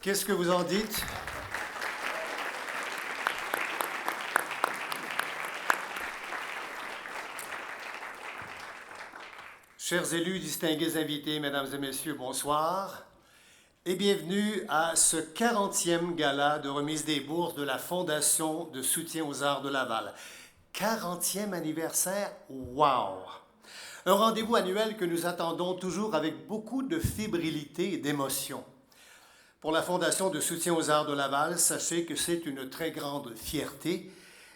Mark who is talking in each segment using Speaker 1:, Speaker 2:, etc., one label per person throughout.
Speaker 1: Qu'est-ce que vous en dites? Chers élus, distingués invités, mesdames et messieurs, bonsoir et bienvenue à ce 40e gala de remise des bourses de la Fondation de soutien aux arts de Laval. 40e anniversaire, wow! Un rendez-vous annuel que nous attendons toujours avec beaucoup de fébrilité et d'émotion. Pour la Fondation de soutien aux arts de Laval, sachez que c'est une très grande fierté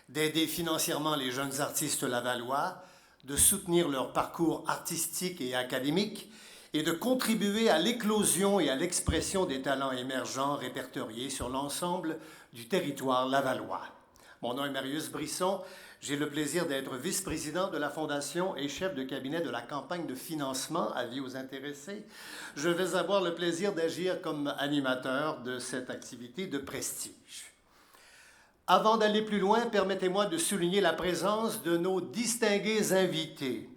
Speaker 1: d'aider financièrement les jeunes artistes lavallois, de soutenir leur parcours artistique et académique et de contribuer à l'éclosion et à l'expression des talents émergents répertoriés sur l'ensemble du territoire lavallois. Mon nom est Marius Brisson. J'ai le plaisir d'être vice-président de la Fondation et chef de cabinet de la campagne de financement, avis aux intéressés. Je vais avoir le plaisir d'agir comme animateur de cette activité de prestige. Avant d'aller plus loin, permettez-moi de souligner la présence de nos distingués invités.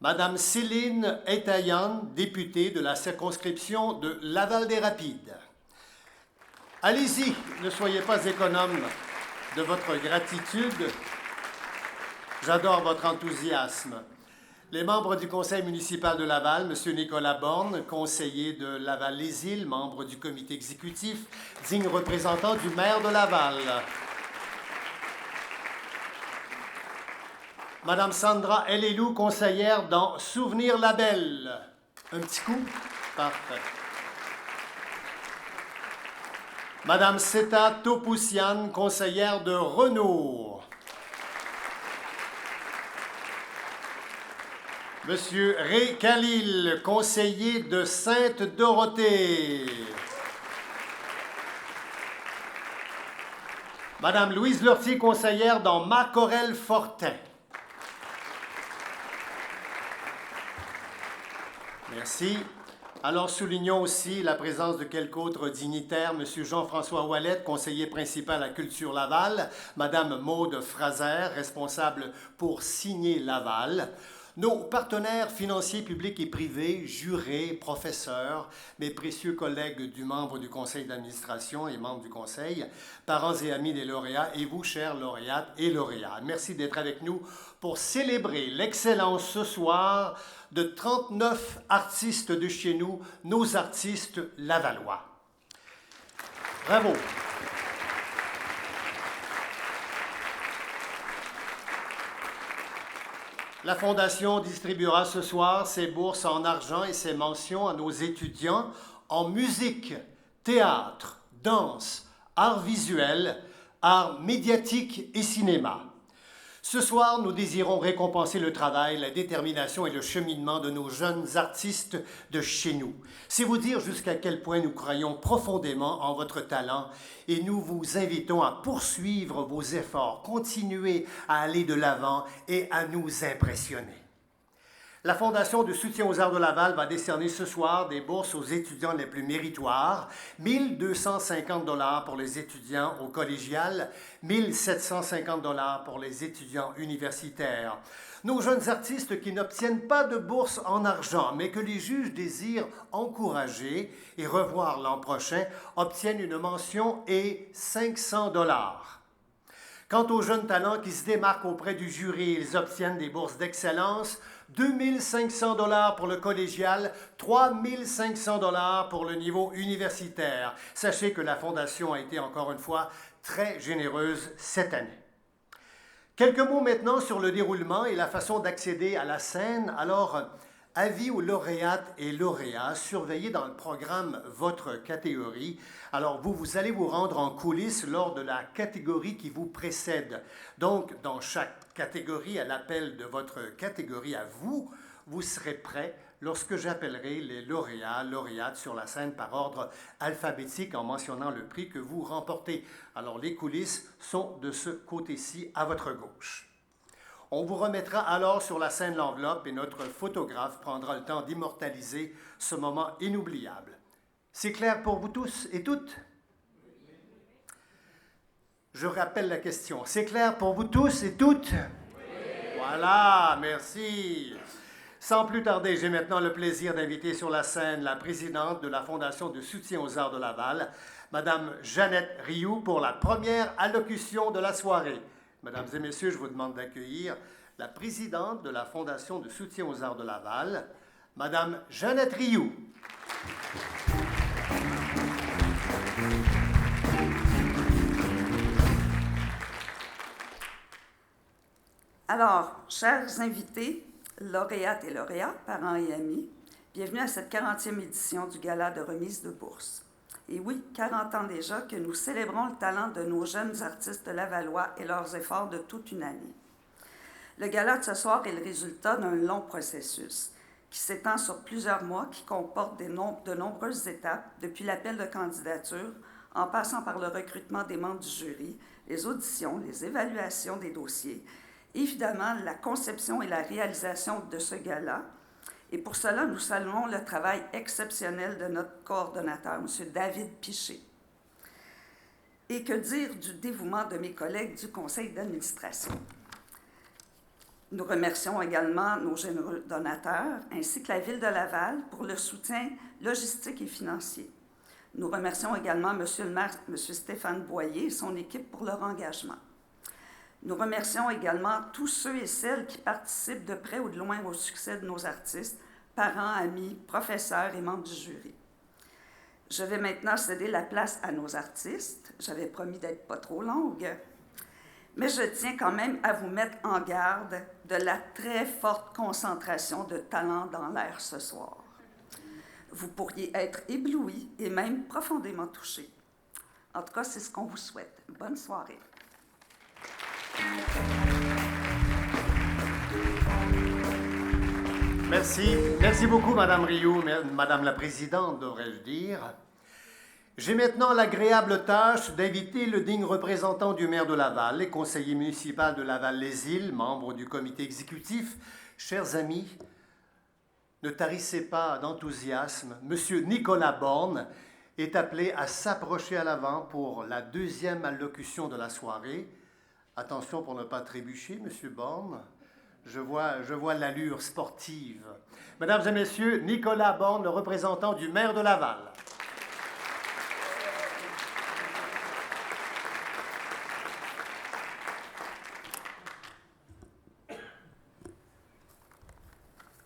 Speaker 1: Madame Céline Etayan, députée de la circonscription de Laval-des-Rapides. Allez-y, ne soyez pas économe de votre gratitude. J'adore votre enthousiasme. Les membres du conseil municipal de Laval, M. Nicolas Borne, conseiller de Laval-les-Îles, membre du comité exécutif, digne représentant du maire de Laval. Madame Sandra Elelou, conseillère dans Souvenir Label. Un petit coup? Parfait. Madame Seta Topoussian, conseillère de Renault. Monsieur Ray Khalil, conseiller de Sainte-Dorothée. Madame Louise Lortie, conseillère dans Marcorel-Fortin. Merci. Alors, soulignons aussi la présence de quelques autres dignitaires. Monsieur Jean-François Ouellette, conseiller principal à Culture Laval. Madame Maude Fraser, responsable pour Signer Laval. Nos partenaires financiers publics et privés, jurés, professeurs, mes précieux collègues du membre du conseil d'administration et membres du conseil, parents et amis des lauréats, et vous, chers lauréates et lauréats. Merci d'être avec nous pour célébrer l'excellence ce soir de 39 artistes de chez nous, nos artistes lavallois. Bravo! La Fondation distribuera ce soir ses bourses en argent et ses mentions à nos étudiants en musique, théâtre, danse, arts visuels, arts médiatiques et cinéma. Ce soir, nous désirons récompenser le travail, la détermination et le cheminement de nos jeunes artistes de chez nous. C'est vous dire jusqu'à quel point nous croyons profondément en votre talent et nous vous invitons à poursuivre vos efforts, continuer à aller de l'avant et à nous impressionner. La Fondation de soutien aux arts de Laval va décerner ce soir des bourses aux étudiants les plus méritoires, 1 250 $ pour les étudiants au collégial, 1 750 $ pour les étudiants universitaires. Nos jeunes artistes qui n'obtiennent pas de bourse en argent, mais que les juges désirent encourager et revoir l'an prochain, obtiennent une mention et 500 $. Quant aux jeunes talents qui se démarquent auprès du jury, ils obtiennent des bourses d'excellence, 2 500 $ pour le collégial, 3 500 $ pour le niveau universitaire. Sachez que la Fondation a été encore une fois très généreuse cette année. Quelques mots maintenant sur le déroulement et la façon d'accéder à la scène. Alors, avis aux lauréates et lauréats, surveillez dans le programme votre catégorie. Alors, vous allez vous rendre en coulisses lors de la catégorie qui vous précède. Donc, dans chaque catégorie, à l'appel de votre catégorie à vous, vous serez prêt lorsque j'appellerai les lauréats, lauréates sur la scène par ordre alphabétique en mentionnant le prix que vous remportez. Alors, les coulisses sont de ce côté-ci à votre gauche. On vous remettra alors sur la scène l'enveloppe et notre photographe prendra le temps d'immortaliser ce moment inoubliable. C'est clair pour vous tous et toutes? Je rappelle la question. C'est clair pour vous tous et toutes? Oui. Voilà, merci. Sans plus tarder, j'ai maintenant le plaisir d'inviter sur la scène la présidente de la Fondation de soutien aux arts de Laval, Madame Jeannette Rioux, pour la première allocution de la soirée. Mesdames et messieurs, je vous demande d'accueillir la présidente de la Fondation de soutien aux arts de Laval, Madame Jeannette Rioux.
Speaker 2: Alors, chers invités, lauréates et lauréats, parents et amis, bienvenue à cette 40e édition du Gala de remise de bourse. Et oui, 40 ans déjà que nous célébrons le talent de nos jeunes artistes lavallois et leurs efforts de toute une année. Le gala de ce soir est le résultat d'un long processus qui s'étend sur plusieurs mois, qui comporte de nombreuses étapes, depuis l'appel de candidature, en passant par le recrutement des membres du jury, les auditions, les évaluations des dossiers, évidemment la conception et la réalisation de ce gala. Et pour cela, nous saluons le travail exceptionnel de notre coordonnateur, M. David Piché. Et que dire du dévouement de mes collègues du conseil d'administration? Nous remercions également nos généreux donateurs, ainsi que la Ville de Laval pour le soutien logistique et financier. Nous remercions également M. le maire, M. Stéphane Boyer et son équipe pour leur engagement. Nous remercions également tous ceux et celles qui participent de près ou de loin au succès de nos artistes, parents, amis, professeurs et membres du jury. Je vais maintenant céder la place à nos artistes. J'avais promis d'être pas trop longue, mais je tiens quand même à vous mettre en garde de la très forte concentration de talent dans l'air ce soir. Vous pourriez être éblouis et même profondément touchés. En tout cas, c'est ce qu'on vous souhaite. Bonne soirée.
Speaker 1: Merci beaucoup, Madame Rioux, Madame la Présidente, devrais-je dire. J'ai maintenant l'agréable tâche d'inviter le digne représentant du maire de Laval, et conseiller municipal de Laval-les-Îles, membre du comité exécutif. Chers amis, ne tarissez pas d'enthousiasme. Monsieur Nicolas Borne est appelé à s'approcher à l'avant pour la deuxième allocution de la soirée. Attention pour ne pas trébucher, Monsieur Borne. Je vois l'allure sportive. Mesdames et messieurs, Nicolas Borne, le représentant du maire de Laval.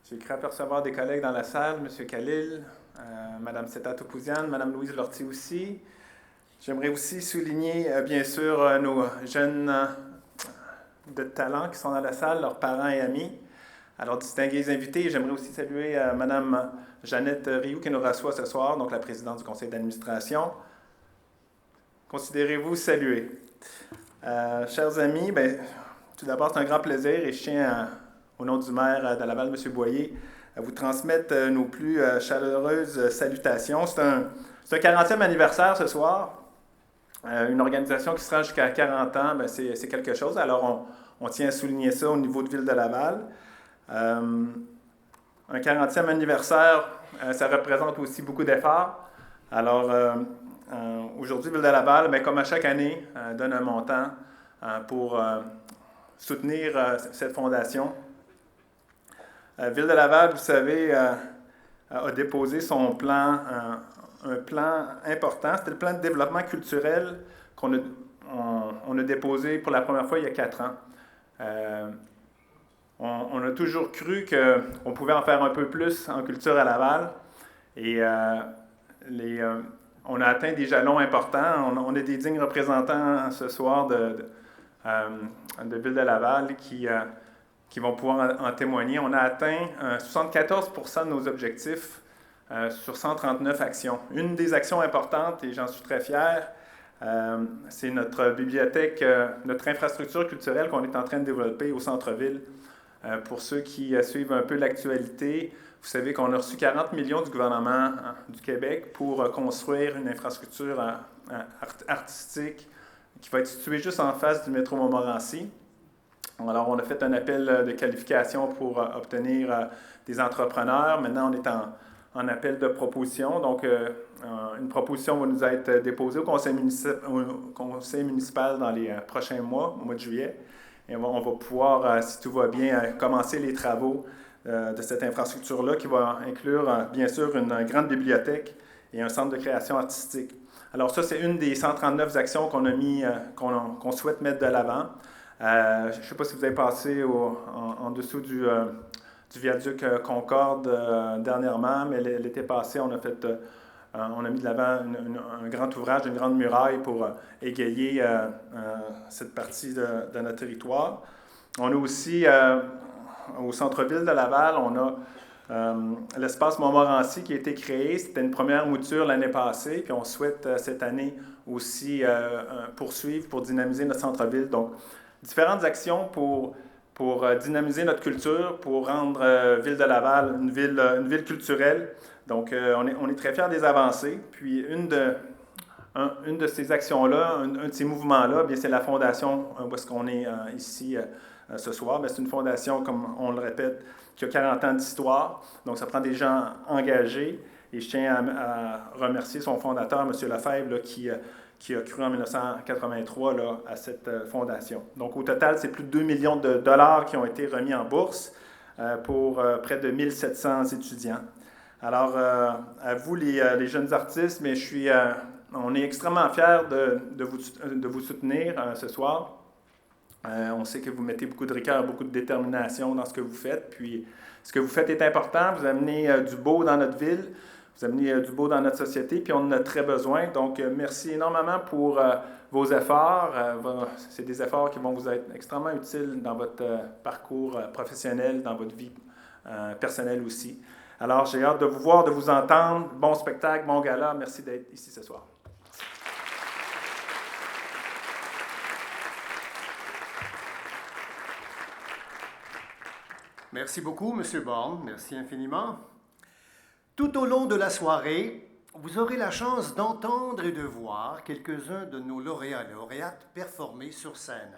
Speaker 3: J'ai cru apercevoir des collègues dans la salle, M. Khalil, Mme Seta Topouziane, Mme Louise Lortie aussi. J'aimerais aussi souligner, bien sûr, nos jeunes de talent qui sont dans la salle, leurs parents et amis. Alors, distingués invités, j'aimerais aussi saluer Mme Jeannette Rioux qui nous reçoit ce soir, donc la présidente du conseil d'administration. Considérez-vous salués. Chers amis, tout d'abord, c'est un grand plaisir et je tiens, au nom du maire de Laval, M. Boyer, à vous transmettre nos plus chaleureuses salutations. C'est un 40e anniversaire ce soir. Une organisation qui sera jusqu'à 40 ans, c'est quelque chose. Alors, on tient à souligner ça au niveau de Ville de Laval. Un 40e anniversaire, ça représente aussi beaucoup d'efforts. Alors, aujourd'hui, Ville de Laval, comme à chaque année, donne un montant pour soutenir cette fondation. Ville de Laval, vous savez, a déposé son plan, un plan important. C'était le plan de développement culturel qu'on a déposé pour la première fois il y a 4 ans. On a toujours cru qu'on pouvait en faire un peu plus en culture à Laval. Et on a atteint des jalons importants. On a des dignes représentants ce soir de Ville de Laval qui vont pouvoir en témoigner. On a atteint 74% de nos objectifs sur 139 actions. Une des actions importantes, et j'en suis très fier, c'est notre bibliothèque, notre infrastructure culturelle qu'on est en train de développer au centre-ville. Pour ceux qui suivent un peu l'actualité, vous savez qu'on a reçu 40 millions du gouvernement du Québec pour construire une infrastructure artistique qui va être située juste en face du métro Montmorency. Alors, on a fait un appel de qualification pour obtenir des entrepreneurs. Maintenant, on est en appel de proposition. Donc, une proposition va nous être déposée au conseil municipal dans les prochains mois, au mois de juillet. Et on va pouvoir, si tout va bien, commencer les travaux de cette infrastructure-là qui va inclure, bien sûr, une grande bibliothèque et un centre de création artistique. Alors ça, c'est une des 139 actions qu'on souhaite mettre de l'avant. Je ne sais pas si vous avez passé en dessous du viaduc Concorde dernièrement, mais l'été passé, on a mis de l'avant un grand ouvrage, une grande muraille pour égayer cette partie de notre territoire. On a aussi, au centre-ville de Laval, on a l'espace Montmorency qui a été créé. C'était une première mouture l'année passée, puis on souhaite cette année aussi poursuivre pour dynamiser notre centre-ville. Donc, différentes actions pour dynamiser notre culture, pour rendre Ville de Laval une ville culturelle. Donc, on est très fiers des avancées. Puis, une de ces actions-là, un de ces mouvements-là, bien, c'est la fondation où est-ce qu'on est ici ce soir. Bien, c'est une fondation, comme on le répète, qui a 40 ans d'histoire. Donc, ça prend des gens engagés. Et je tiens à remercier son fondateur, M. Lefebvre, là, qui a cru en 1983 là, à cette fondation. Donc, au total, c'est plus de 2 millions de dollars qui ont été remis en bourse pour près de 1700 étudiants. Alors, à vous, les jeunes artistes, mais on est extrêmement fiers de vous soutenir ce soir. On sait que vous mettez beaucoup de rigueur, beaucoup de détermination dans ce que vous faites. Puis, ce que vous faites est important. Vous amenez du beau dans notre ville. Vous amenez du beau dans notre société. Puis, on en a très besoin. Donc, merci énormément pour vos efforts. C'est des efforts qui vont vous être extrêmement utiles dans votre parcours professionnel, dans votre vie personnelle aussi. Alors, j'ai hâte de vous voir, de vous entendre. Bon spectacle, bon gala. Merci d'être ici ce soir.
Speaker 1: Merci beaucoup, M. Borne. Merci infiniment. Tout au long de la soirée, vous aurez la chance d'entendre et de voir quelques-uns de nos lauréats et lauréates performer sur scène.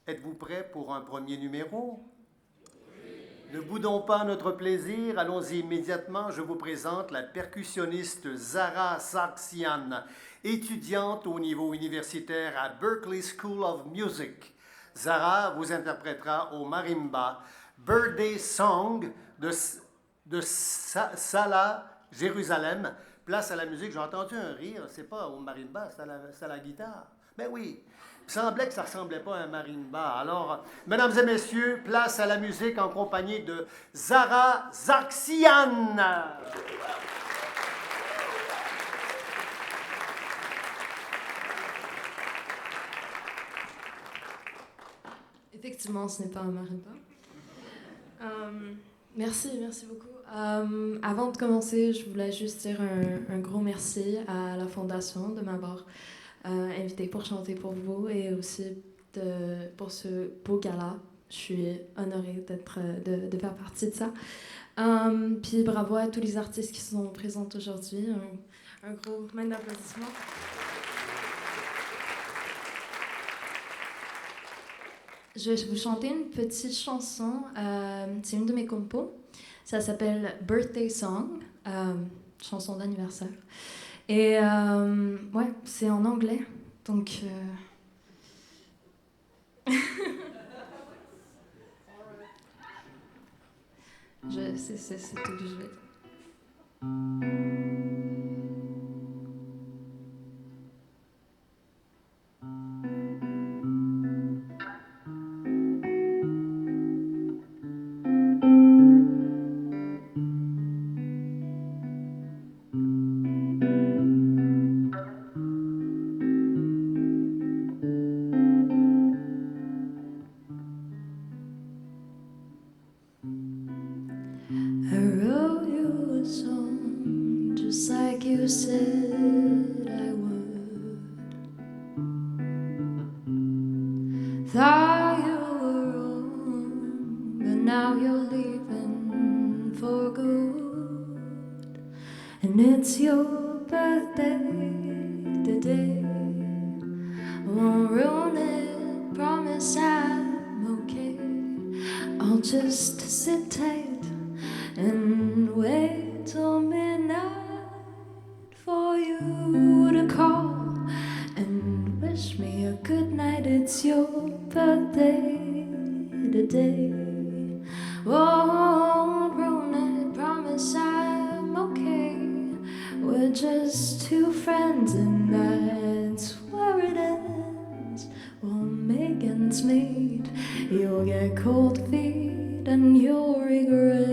Speaker 1: Êtes-vous prêts pour un premier numéro? Ne boudons pas notre plaisir, allons-y immédiatement. Je vous présente la percussionniste Zara Sargsyan, étudiante au niveau universitaire à Berklee School of Music. Zara vous interprétera au marimba Birthday Song de Salah, Jérusalem. Place à la musique, j'ai entendu un rire, c'est pas au marimba, c'est à la guitare. Ben oui, il semblait que ça ressemblait pas à un marimba. Alors, mesdames et messieurs, place à la musique en compagnie de Zara Sargsyan.
Speaker 4: Effectivement, ce n'est pas un marimba. Merci beaucoup. Avant de commencer, je voulais juste dire un gros merci à la Fondation de m'avoir invité pour chanter pour vous et aussi pour ce beau gala. Je suis honorée de faire partie de ça. Puis bravo à tous les artistes qui sont présents aujourd'hui. Un gros main d'applaudissements. Je vais vous chanter une petite chanson. C'est une de mes compos. Ça s'appelle Birthday Song, chanson d'anniversaire. Et ouais, c'est en anglais. Donc. C'est tout que je vais dire. It's your birthday today. Won't ruin it, promise I'm okay. I'll just sit tight and wait till midnight for you to call and wish me a good night. It's your birthday today. Won't friends and that's where it ends. We'll make ends meet. You'll get cold feet and you'll regret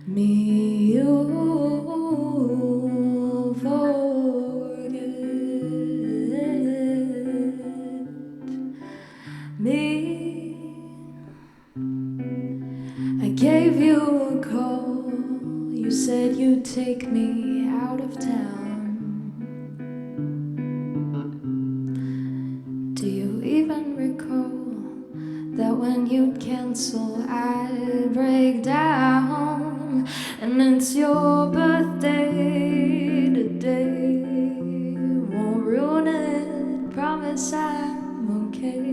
Speaker 4: me. You'll forget me. I gave you a call. You said you'd take me out of town. Do you even recall that when you'd cancel, I'd break down? And it's your birthday today. Won't ruin it, promise I'm okay.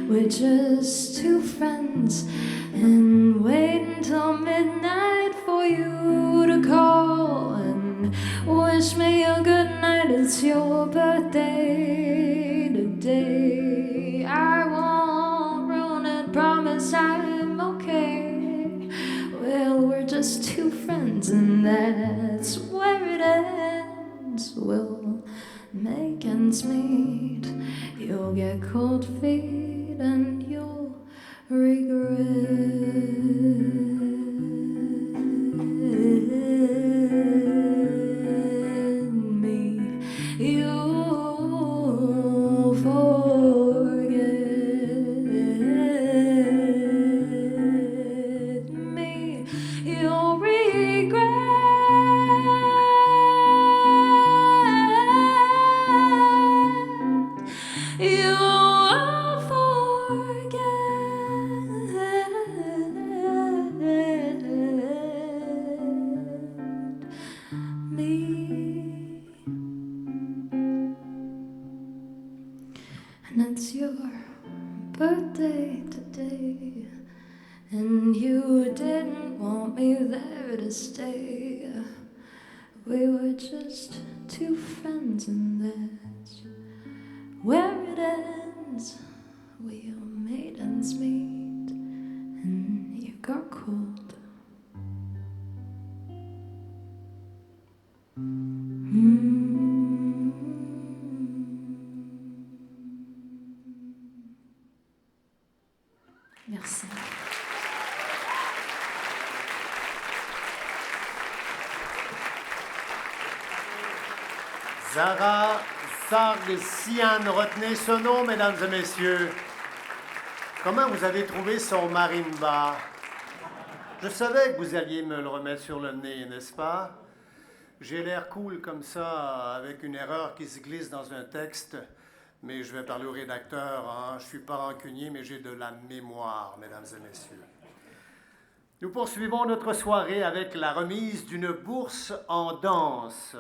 Speaker 4: We're just two friends and wait until midnight for you to call and wish me a good night. It's your birthday today. I won't ruin it, promise I'm okay. Well, we're just two friends and that's where it ends. We'll make ends meet. You'll get cold feet and you'll regret me. You'll forget me. You'll regret. You'll forget me. And it's your birthday today, and you didn't want me there to stay. We were just two friends and that's where it ends. We made ends meet and you got cold. Merci.
Speaker 1: Zara Sargsian, retenez ce nom, mesdames et messieurs. Comment vous avez trouvé son marimba? Je savais que vous alliez me le remettre sur le nez, n'est-ce pas? J'ai l'air cool comme ça, avec une erreur qui se glisse dans un texte, mais je vais parler au rédacteur. Hein. Je ne suis pas rancunier, mais j'ai de la mémoire, mesdames et messieurs. Nous poursuivons notre soirée avec la remise d'une bourse en danse.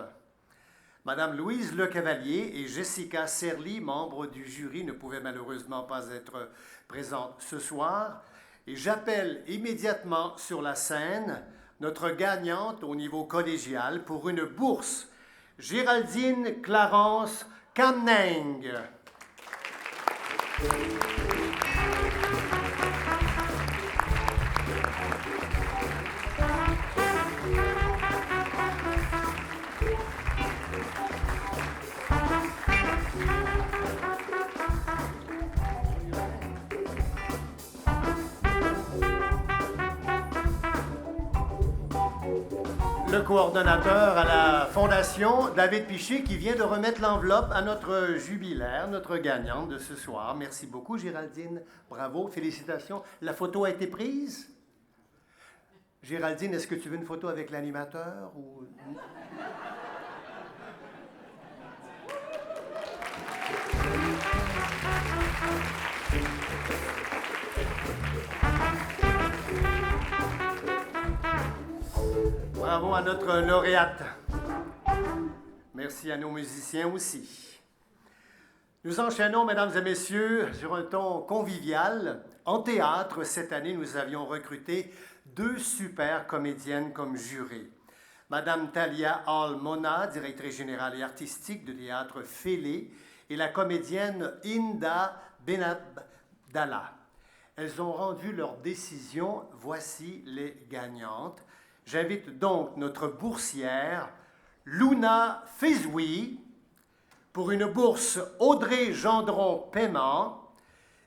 Speaker 1: Madame Louise Lecavalier et Jessica Serly, membres du jury, ne pouvaient malheureusement pas être présentes ce soir. Et j'appelle immédiatement sur la scène notre gagnante au niveau collégial pour une bourse, Géraldine Clarence Kamneng. Le coordonnateur à la Fondation, David Piché, qui vient de remettre l'enveloppe à notre jubilaire, notre gagnante de ce soir. Merci beaucoup, Géraldine. Bravo, félicitations. La photo a été prise? Géraldine, est-ce que tu veux une photo avec l'animateur ou... Bravo à notre lauréate. Merci à nos musiciens aussi. Nous enchaînons, mesdames et messieurs, sur un ton convivial. En théâtre, cette année, nous avions recruté 2 super comédiennes comme jurées. Madame Talia Hall-Mona, directrice générale et artistique de théâtre Félé, et la comédienne Inda Benabdallah. Elles ont rendu leur décision. Voici les gagnantes. J'invite donc notre boursière, Luna Fezwi, pour une bourse Audrey Gendron Paiement.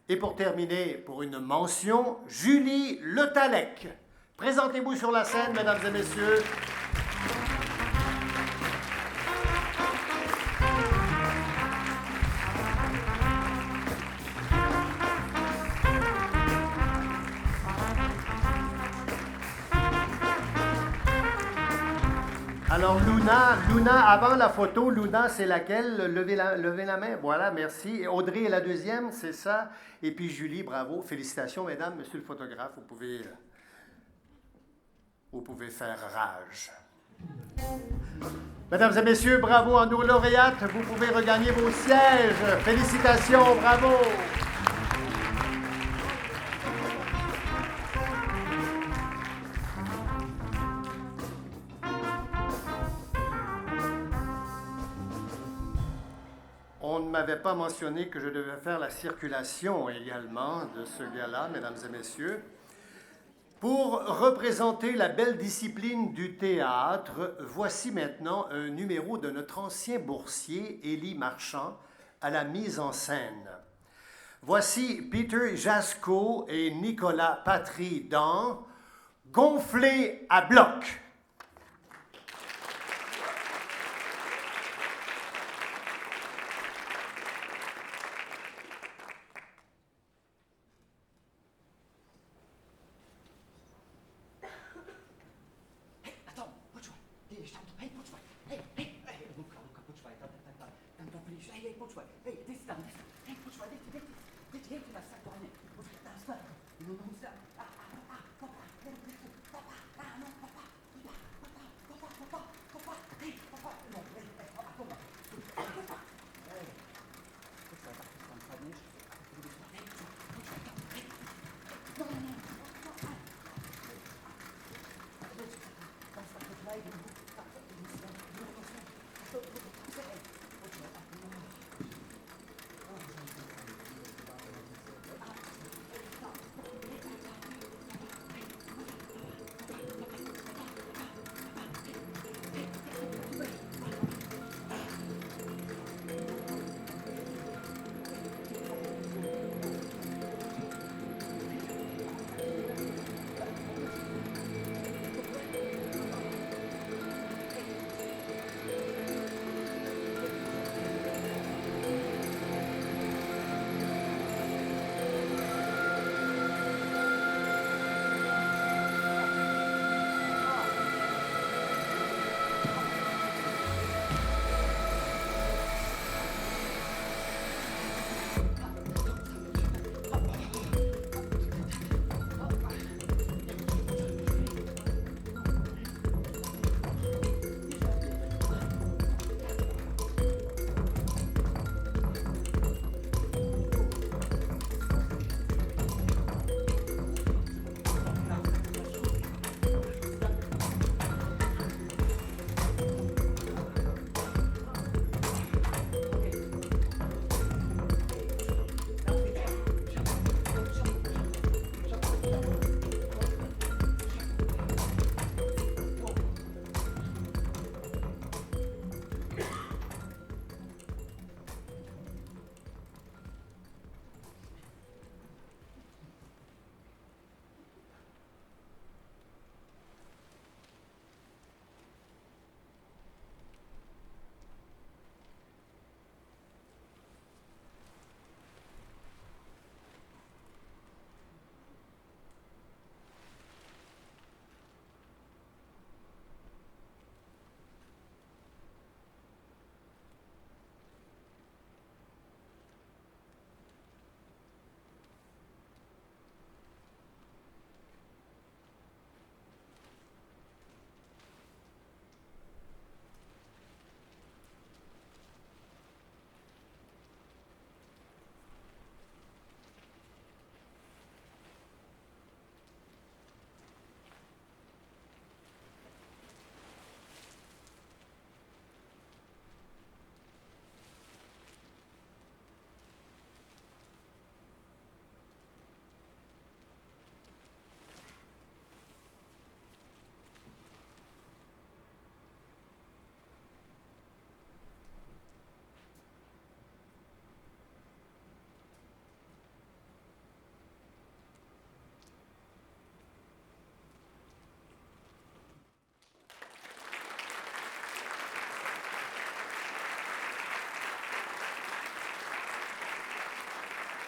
Speaker 1: Et pour terminer, pour une mention, Julie Le Tallec. Présentez-vous sur la scène, mesdames et messieurs. Alors, Luna, avant la photo, Luna, c'est laquelle? Levez la main. Voilà, merci. Et Audrey est la deuxième, c'est ça. Et puis Julie, bravo. Félicitations, mesdames. Monsieur le photographe, vous pouvez faire rage. Mesdames et messieurs, bravo à nos lauréates. Vous pouvez regagner vos sièges. Félicitations, bravo. On ne m'avait pas mentionné que je devais faire la circulation également de ce gala, mesdames et messieurs. Pour représenter la belle discipline du théâtre, voici maintenant un numéro de notre ancien boursier, Élie Marchand, à la mise en scène. Voici Peter Jasco et Nicolas Patry dans « Gonflé à bloc ».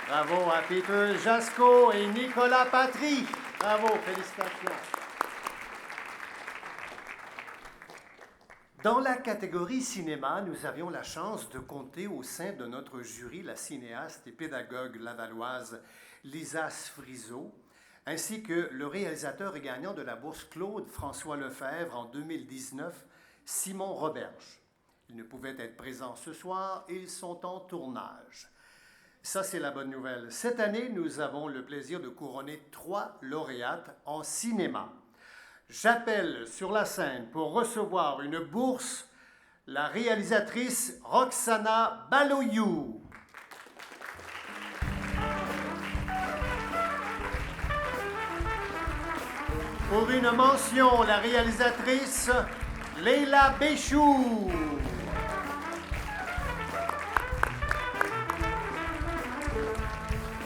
Speaker 1: Bravo à Peter Jasco et Nicolas Patry. Bravo, félicitations. Dans la catégorie cinéma, nous avions la chance de compter au sein de notre jury la cinéaste et pédagogue lavalloise Lisa Sfrizo, ainsi que le réalisateur et gagnant de la bourse Claude François Lefebvre en 2019, Simon Roberge. Ils ne pouvaient être présents ce soir, ils sont en tournage. Ça, c'est la bonne nouvelle. Cette année, nous avons le plaisir de couronner 3 lauréates en cinéma. J'appelle sur la scène pour recevoir une bourse la réalisatrice Roxana Baloyou. Pour une mention, la réalisatrice Leila Béchou.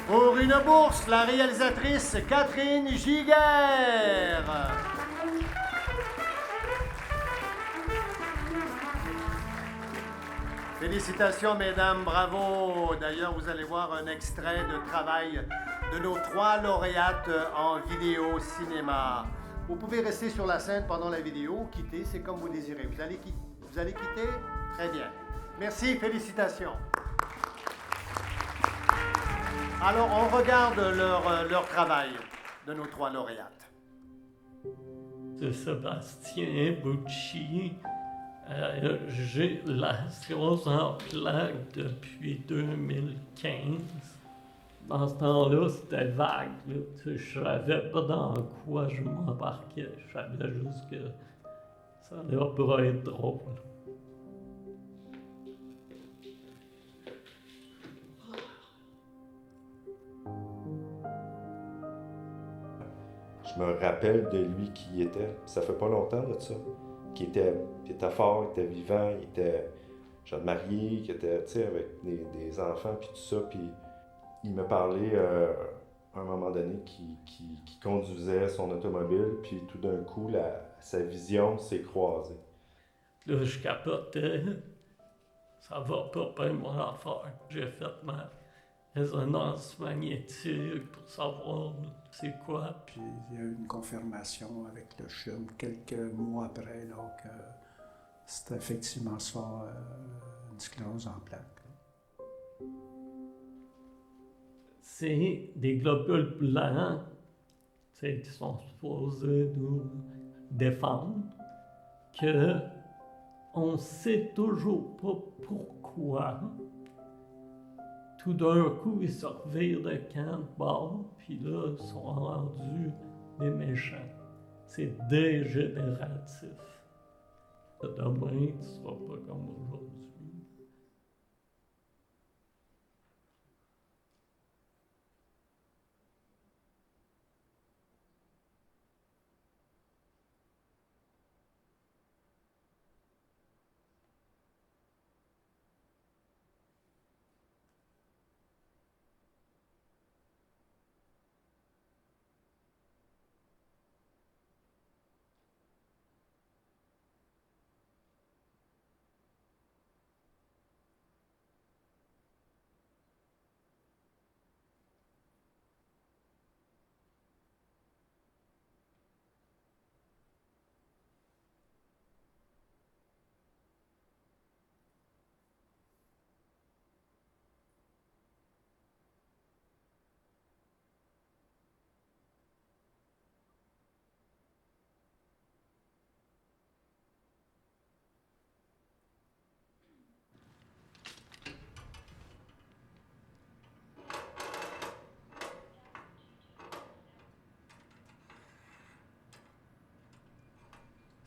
Speaker 1: Pour une bourse, la réalisatrice Catherine Giguère. Félicitations, mesdames, bravo. D'ailleurs, vous allez voir un extrait de travail de nos 3 lauréates en vidéo cinéma. Vous pouvez rester sur la scène pendant la vidéo, quitter, c'est comme vous désirez. Vous allez quitter? Très bien. Merci, félicitations. Alors, on regarde leur travail de nos 3 lauréates.
Speaker 5: De Sébastien Bucci. J'ai la sclérose en plaques depuis 2015. Dans ce temps-là, c'était vague. Là. Je savais pas dans quoi je m'embarquais. Je savais juste que ça allait pas être drôle.
Speaker 6: Je me rappelle de lui qui il était. Ça fait pas longtemps de ça. Qui était fort, il était vivant, il était jeune marié, qui était, tu sais, avec des enfants puis tout ça. Puis il me parlait à un moment donné qui conduisait son automobile, puis tout d'un coup, sa vision s'est croisée.
Speaker 5: Là, je capotais. Ça va pas mon affaire. J'ai fait ma résonance magnétique pour savoir c'est quoi.
Speaker 7: Puis il y a eu une confirmation avec le CHUM quelques mois après, donc c'était effectivement ça, une sclérose en plaques.
Speaker 5: C'est des globules blancs qui sont supposés nous défendre, que on sait toujours pas pourquoi. Tout d'un coup, ils se revirent de camp de bord, puis là, ils sont rendus des méchants. C'est dégénératif. Demain, tu seras pas comme aujourd'hui.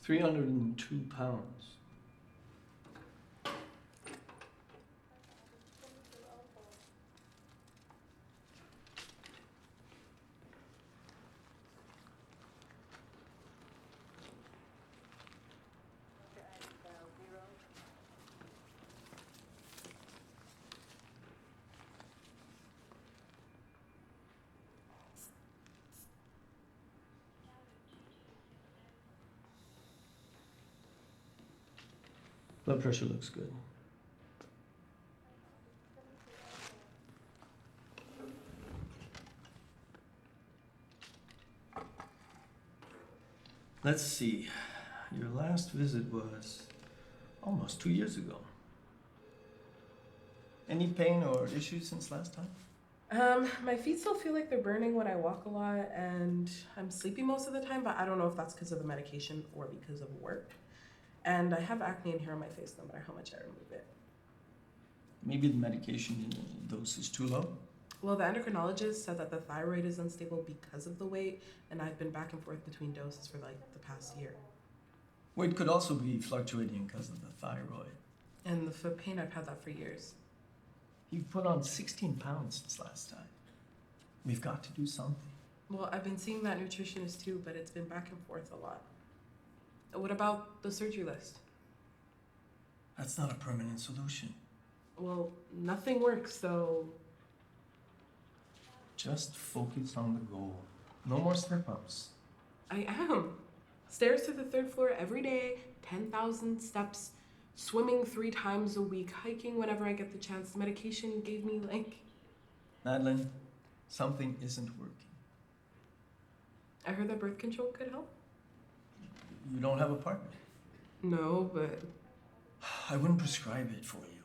Speaker 5: £302. Blood pressure looks good.
Speaker 8: Let's see. Your last visit was almost 2 years ago. Any pain or issues since last time?
Speaker 9: My feet still feel like they're burning when I walk a lot, and I'm sleepy most of the time, but I don't know if that's because of the medication or because of work. And I have acne and hair on my face no matter how much I remove it.
Speaker 8: Maybe the medication dose is too low?
Speaker 9: Well, the endocrinologist said that the thyroid is unstable because of the weight, and I've been back and forth between doses for like the past year.
Speaker 8: Weight could also be fluctuating because of the thyroid.
Speaker 9: And the foot pain, I've had that for years.
Speaker 8: You've put on 16 pounds since last time. We've got to do something.
Speaker 9: Well, I've been seeing that nutritionist too, but it's been back and forth a lot. What about the surgery list?
Speaker 8: That's not a permanent solution.
Speaker 9: Well, nothing works, so...
Speaker 8: Just focus on the goal. No more slip-ups.
Speaker 9: I am. Stairs to the 3rd floor every day, 10,000 steps, swimming 3 times a week, hiking whenever I get the chance. The medication you gave me, like...
Speaker 8: Madeline, something isn't working.
Speaker 9: I heard that birth control could help.
Speaker 8: You don't have a partner.
Speaker 9: No, but...
Speaker 8: I wouldn't prescribe it for you.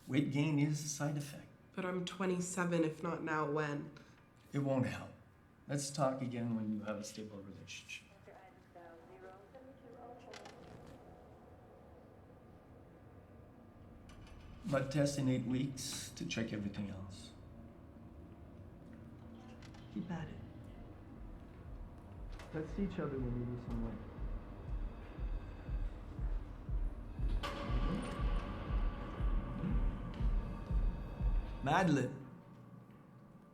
Speaker 8: Weight gain is a side effect.
Speaker 9: But I'm 27, if not now, when?
Speaker 8: It won't help. Let's talk again when you have a stable relationship. Blood test in 8 weeks to check everything else. Keep at it. Let's see each other when you lose some weight. Madeline,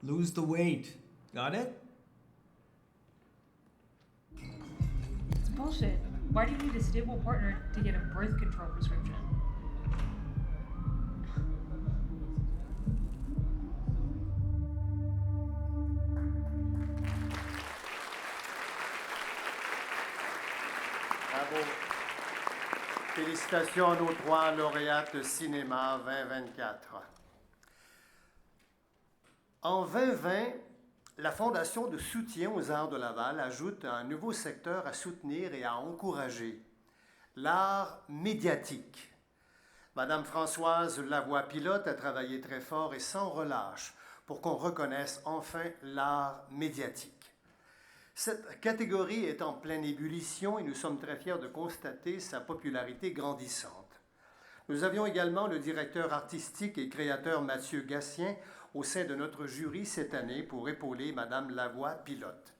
Speaker 8: lose the weight. Got it?
Speaker 10: It's bullshit. Why do you need a stable partner to get a birth control prescription?
Speaker 1: Bravo. Félicitations à nos 3 lauréates cinéma 2024. En 2020, la Fondation de soutien aux arts de Laval ajoute un nouveau secteur à soutenir et à encourager, l'art médiatique. Madame Françoise Lavoie-Pilote a travaillé très fort et sans relâche pour qu'on reconnaisse enfin l'art médiatique. Cette catégorie est en pleine ébullition et nous sommes très fiers de constater sa popularité grandissante. Nous avions également le directeur artistique et créateur Mathieu Gatien au sein de notre jury cette année pour épauler Madame Lavoie-Pilote.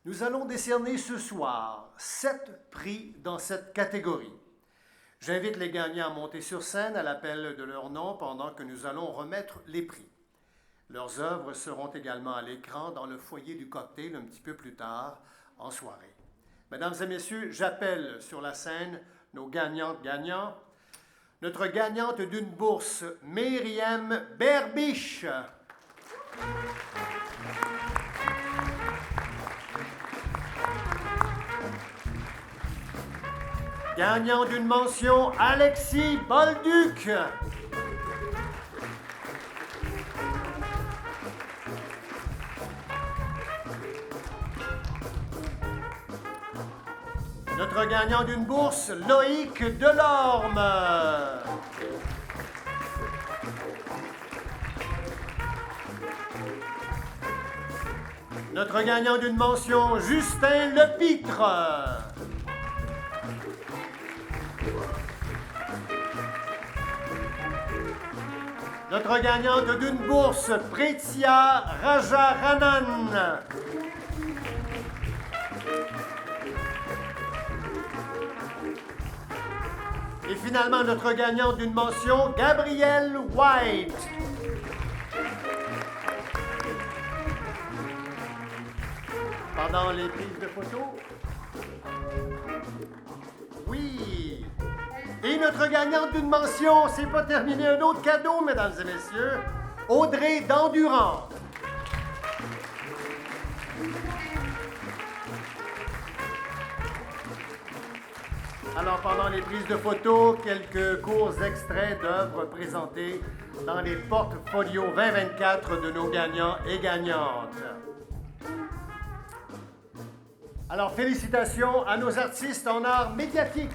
Speaker 1: Nous allons décerner ce soir 7 prix dans cette catégorie. J'invite les gagnants à monter sur scène à l'appel de leur nom pendant que nous allons remettre les prix. Leurs œuvres seront également à l'écran dans le foyer du cocktail un petit peu plus tard en soirée. Mesdames et messieurs, j'appelle sur la scène nos gagnantes-gagnants. Notre gagnante d'une bourse, Myriam Berbiche. Gagnant d'une mention, Alexis Bolduc. Notre gagnant d'une bourse, Loïc Delorme. Notre gagnant d'une mention, Justin Lepitre. Notre gagnante d'une bourse, Pretia Rajaranan. Et finalement, notre gagnante d'une mention, Gabrielle White. Pendant les prises de photos. Oui. Et notre gagnante d'une mention, c'est pas terminé, un autre cadeau, mesdames et messieurs, Audrey Dandurand. Alors, pendant les prises de photos, quelques courts extraits d'œuvres présentées dans les portfolios 2024 de nos gagnants et gagnantes. Alors, félicitations à nos artistes en art médiatique.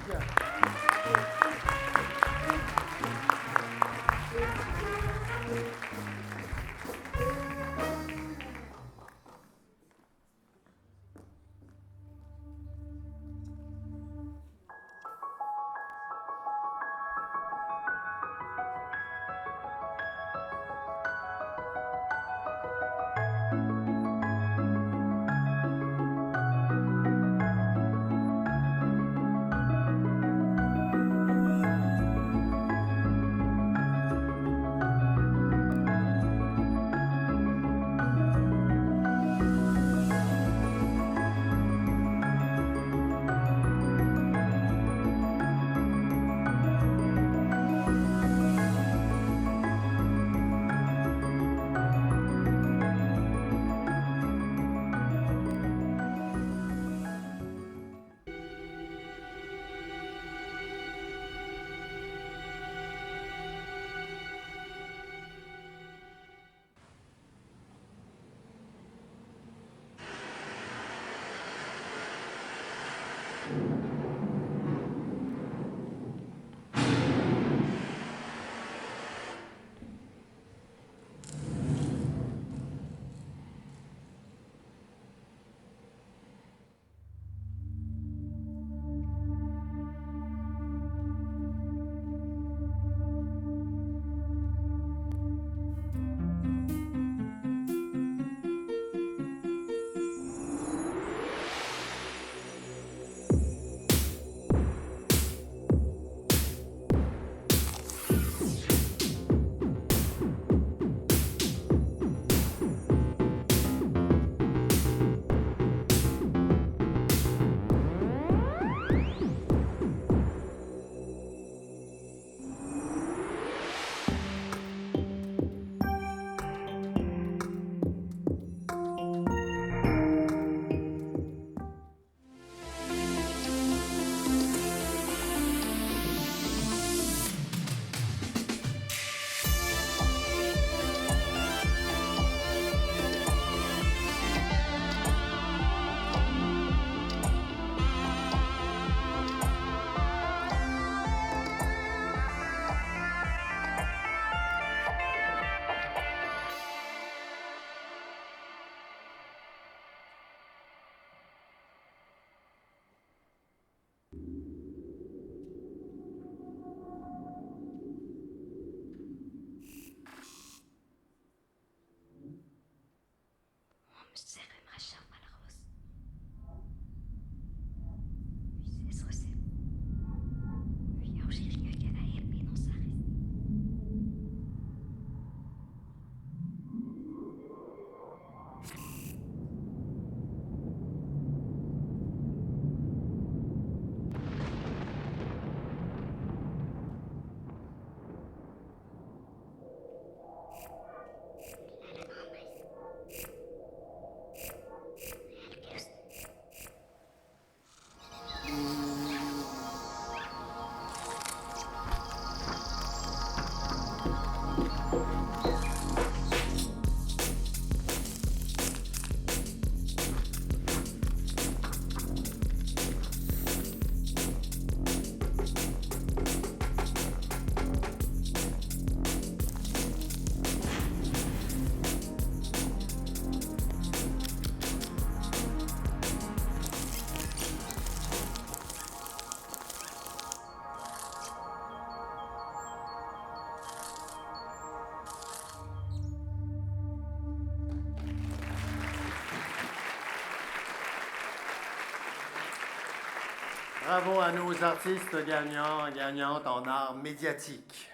Speaker 1: Bravo à nos artistes gagnants et gagnantes en art médiatique.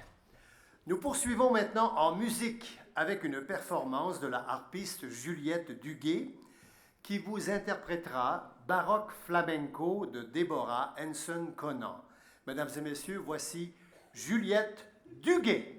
Speaker 1: Nous poursuivons maintenant en musique avec une performance de la harpiste Juliette Duguay qui vous interprétera Baroque Flamenco de Deborah Henson-Conant. Mesdames et messieurs, voici Juliette Duguay.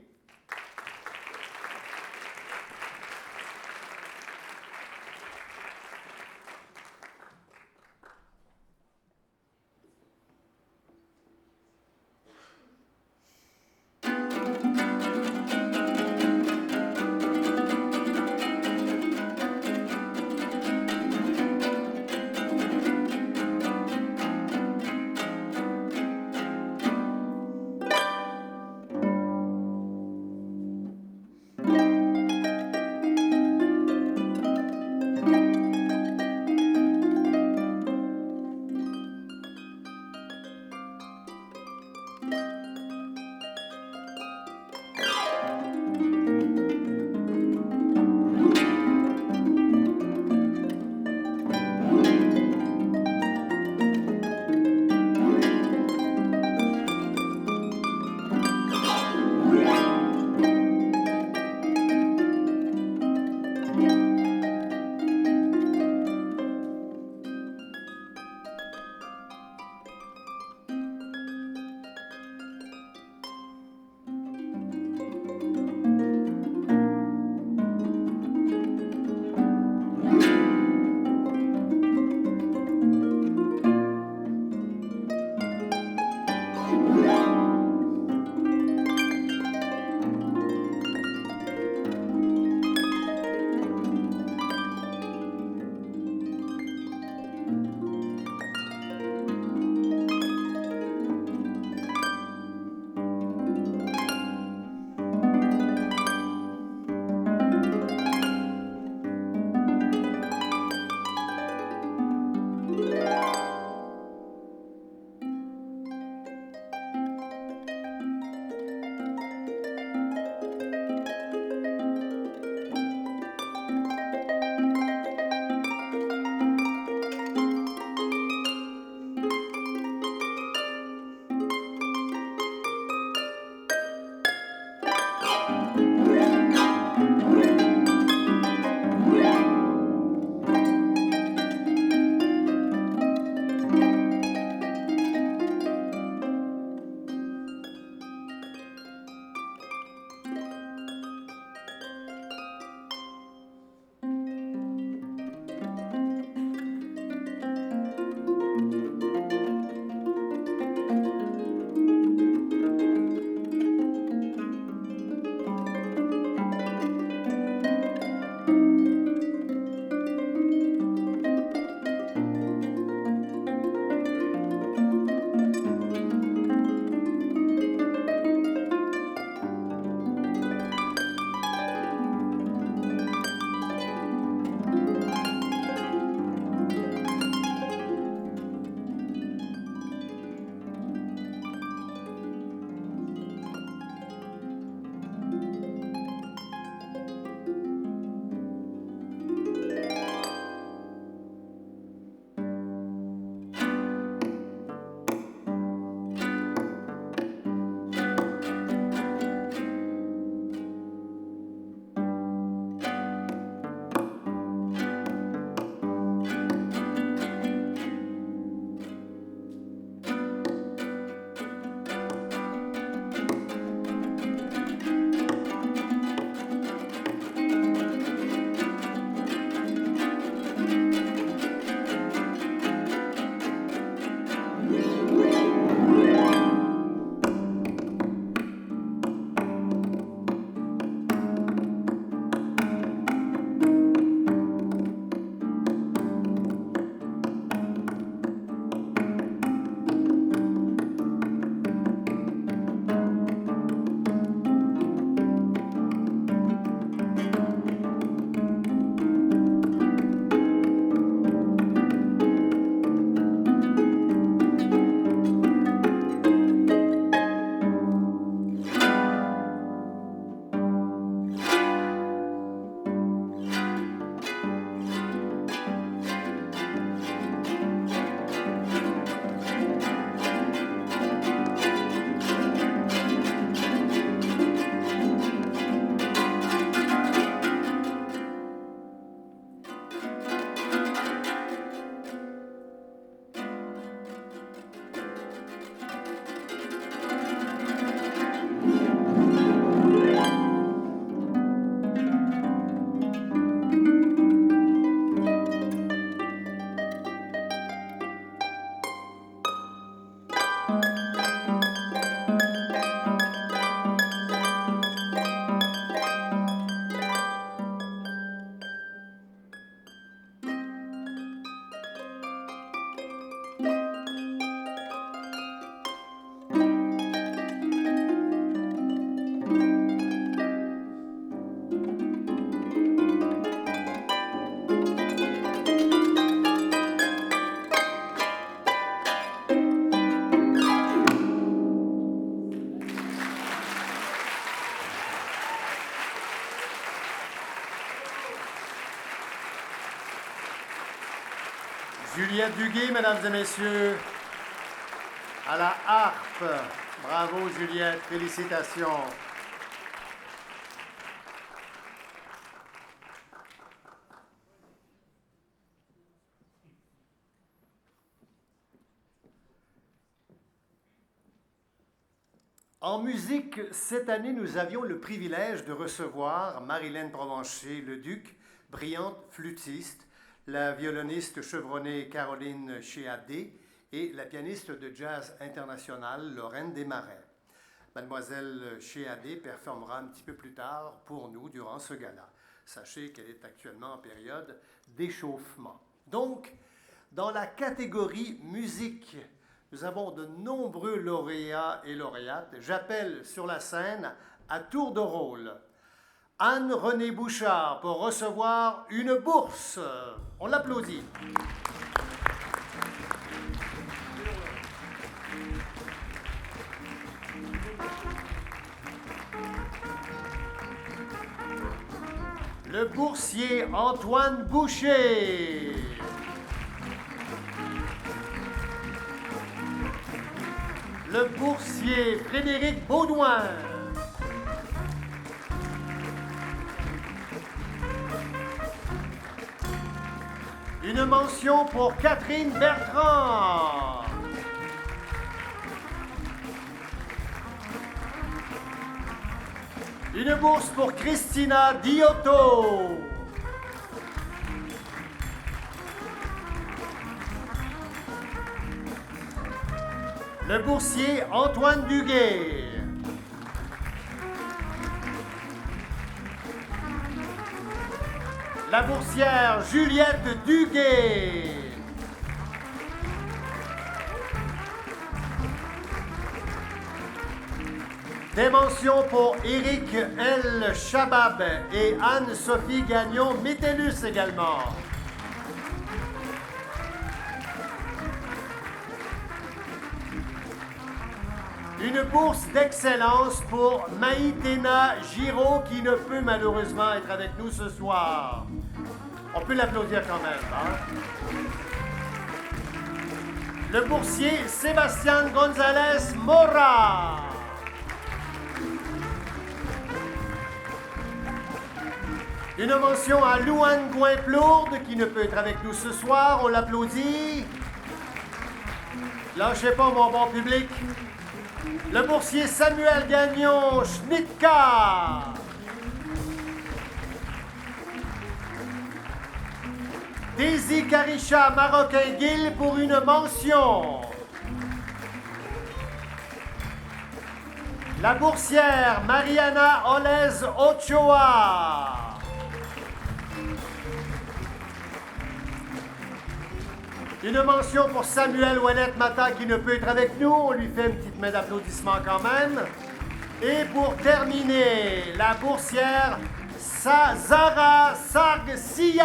Speaker 1: Juliette Duguay, mesdames et messieurs, à la harpe. Bravo, Juliette. Félicitations. En musique, cette année, nous avions le privilège de recevoir Marilène Provencher-Leduc, brillante flûtiste, la violoniste chevronnée Caroline Chéadé et la pianiste de jazz internationale Lorraine Desmarais. Mademoiselle Chéadé performera un petit peu plus tard pour nous durant ce gala. Sachez qu'elle est actuellement en période d'échauffement. Donc, dans la catégorie musique, nous avons de nombreux lauréats et lauréates. J'appelle sur la scène à tour de rôle Anne-Renée Bouchard pour recevoir une bourse. On l'applaudit. Le boursier Antoine Boucher. Le boursier Frédéric Baudouin. Une mention pour Catherine Bertrand. Une bourse pour Christina Diotto. Le boursier Antoine Duguay. La boursière Juliette Duguay. Des mentions pour Éric L. Chabab et Anne-Sophie Gagnon-Métellus également. Une bourse d'excellence pour Maïtena Giraud qui ne peut malheureusement être avec nous ce soir. On peut l'applaudir quand même, hein? Le boursier Sébastien González Mora. Une mention à Louane Gouin-Plourde qui ne peut être avec nous ce soir. On l'applaudit. Lâchez pas mon bon public. Le boursier Samuel Gagnon Schnitka. Daisy Caricha Marocain-Guil pour une mention. La boursière Mariana Olez Ochoa. Une mention pour Samuel Ouellette-Mata qui ne peut être avec nous. On lui fait une petite main d'applaudissement quand même. Et pour terminer, la boursière Zara Sarg-Sian.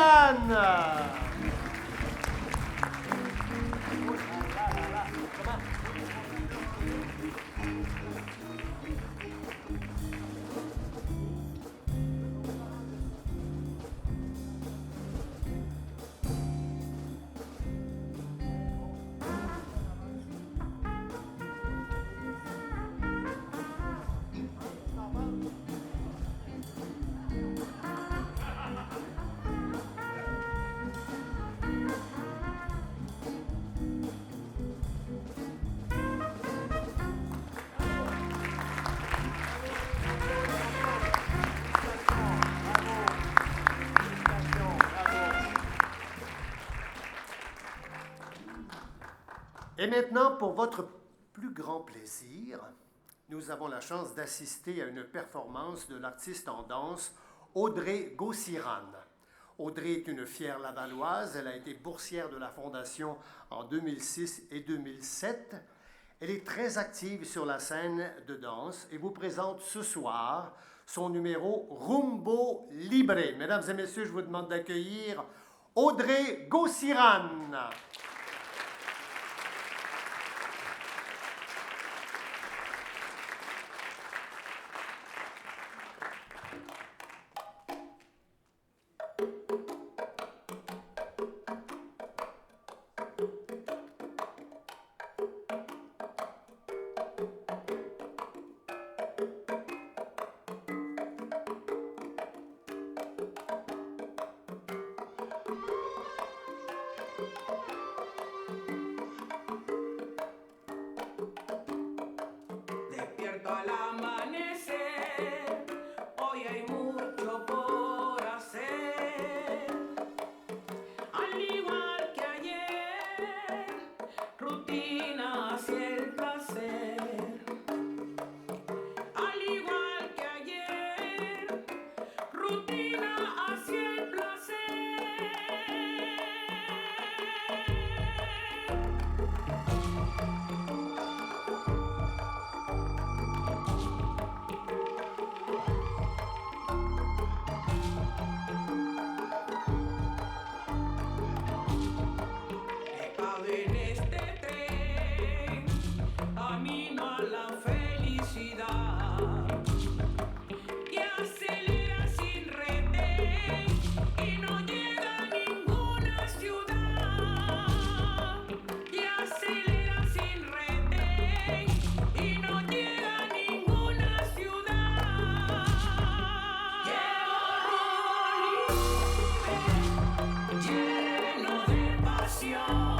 Speaker 1: Et maintenant, pour votre plus grand plaisir, nous avons la chance d'assister à une performance de l'artiste en danse Audrey Gauciran. Audrey est une fière Lavalloise. Elle a été boursière de la Fondation en 2006 et 2007. Elle est très active sur la scène de danse et vous présente ce soir son numéro Rumbo Libre. Mesdames et messieurs, je vous demande d'accueillir Audrey Gauciran.
Speaker 11: rutina hacia el placer. Al igual que ayer, rutina hacia el placer. En este tren, camino a la felicidad, y acelera sin retén, y no llega a ninguna ciudad. Y acelera sin retén, y no llega a ninguna ciudad. Llevo rumbo libre, lleno de pasión.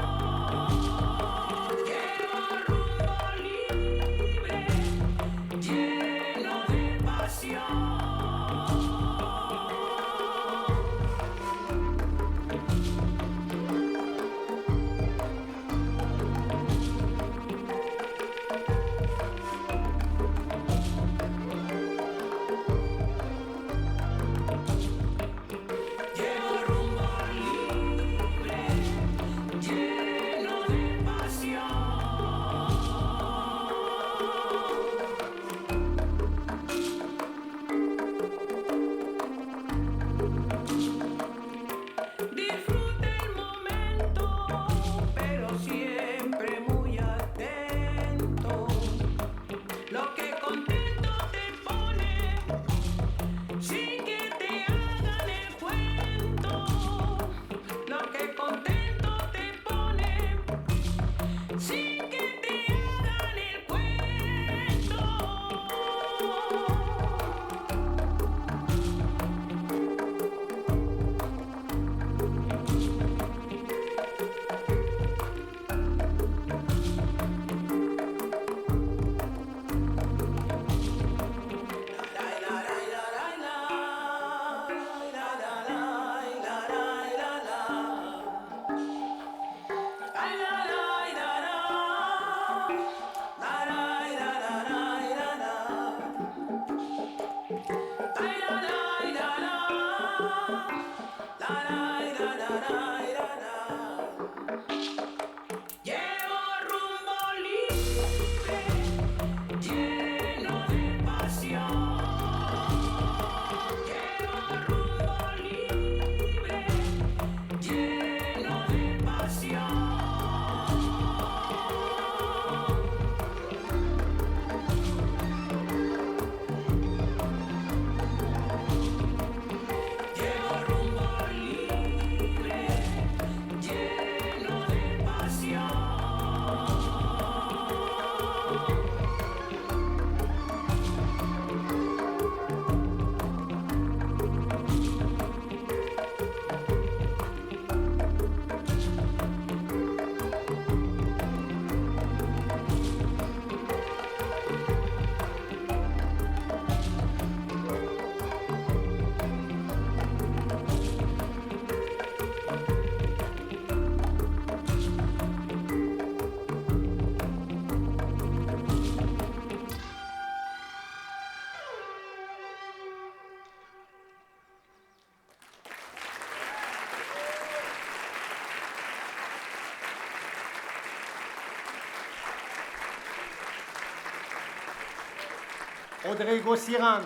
Speaker 1: Audrey Gossiran.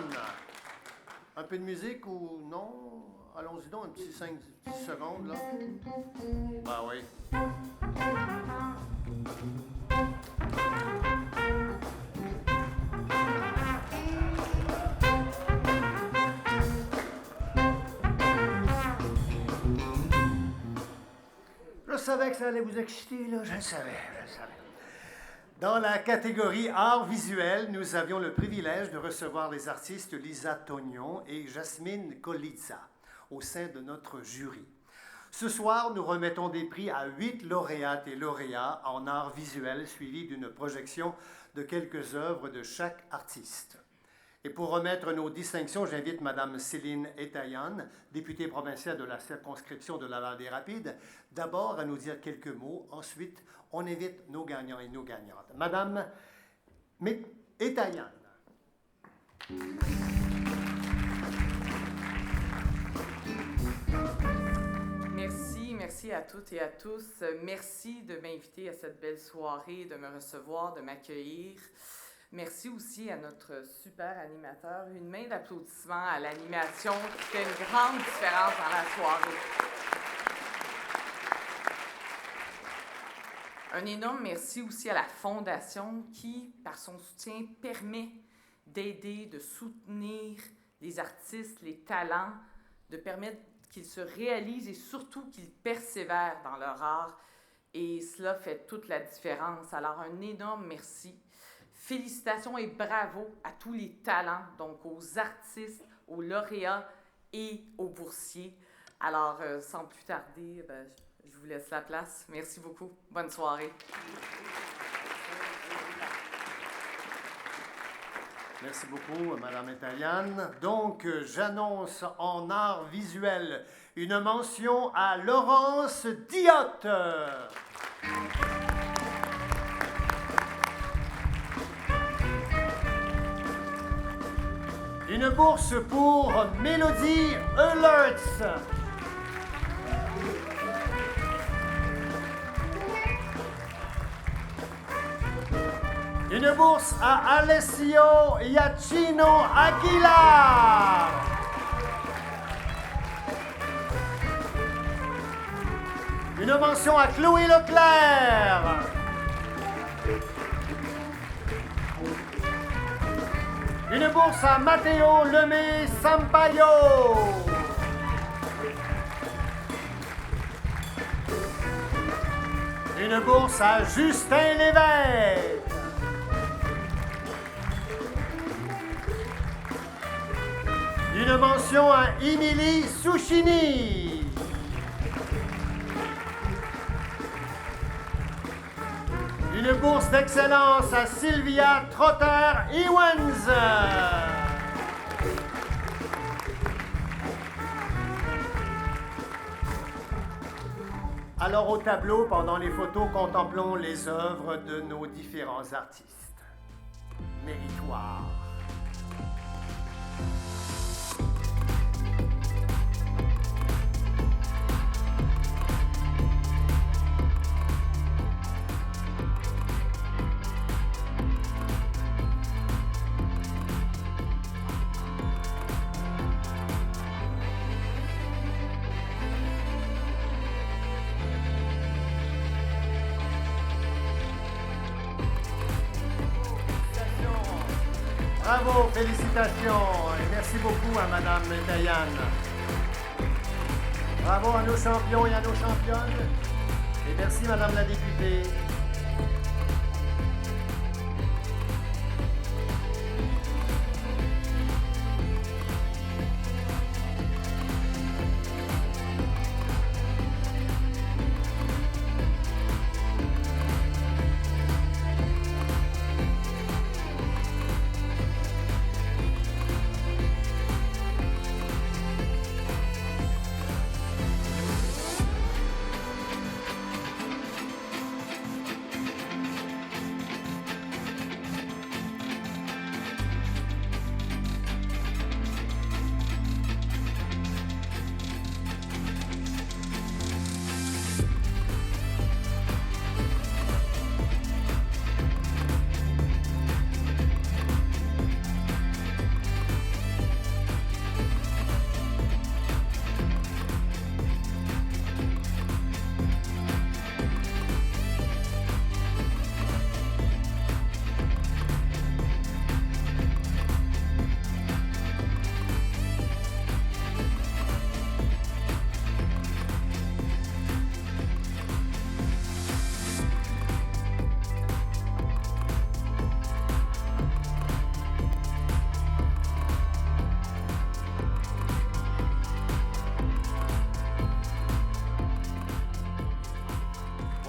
Speaker 1: Un peu de musique ou non? Allons-y donc, un petit 5 secondes, là. Ben oui. Je savais que ça allait vous exciter, là. Je le savais. Dans la catégorie art visuel, nous avions le privilège de recevoir les artistes Lisa Tognon et Jasmine Kolitza au sein de notre jury. Ce soir, nous remettons des prix à 8 lauréates et lauréats en art visuel, suivis d'une projection de quelques œuvres de chaque artiste. Et pour remettre nos distinctions, j'invite Mme Céline Etayan, députée provinciale de la circonscription de Laval-des-Rapides, d'abord à nous dire quelques mots. Ensuite, on invite nos gagnants et nos gagnantes. Mme Etayan.
Speaker 12: Merci à toutes et à tous. Merci de m'inviter à cette belle soirée, de me recevoir, de m'accueillir. Merci aussi à notre super animateur. Une main d'applaudissement à l'animation qui fait une grande différence dans la soirée. Un énorme merci aussi à la Fondation qui, par son soutien, permet d'aider, de soutenir les artistes, les talents, de permettre qu'ils se réalisent et surtout qu'ils persévèrent dans leur art. Et cela fait toute la différence. Alors, un énorme merci. Félicitations et bravo à tous les talents, donc aux artistes, aux lauréats et aux boursiers. Alors, sans plus tarder, je vous laisse la place. Merci beaucoup. Bonne soirée.
Speaker 1: Merci beaucoup, Mme Etayan. Donc, j'annonce en art visuel une mention à Laurence Diotte. Une bourse pour Melody Alerts. Une bourse à Alessio Iacchino Aguilar. Une mention à Chloé Leclerc. Une bourse à Matteo Lemay Sampaio. Une bourse à Justin Lévesque. Une mention à Émilie Souchini. Une bourse d'excellence à Sylvia Trotter-Ewens. Alors au tableau, pendant les photos, contemplons les œuvres de nos différents artistes. Méritoire. Bravo, félicitations et merci beaucoup à Mme Etayan. Bravo à nos champions et à nos championnes. Et merci Madame la députée.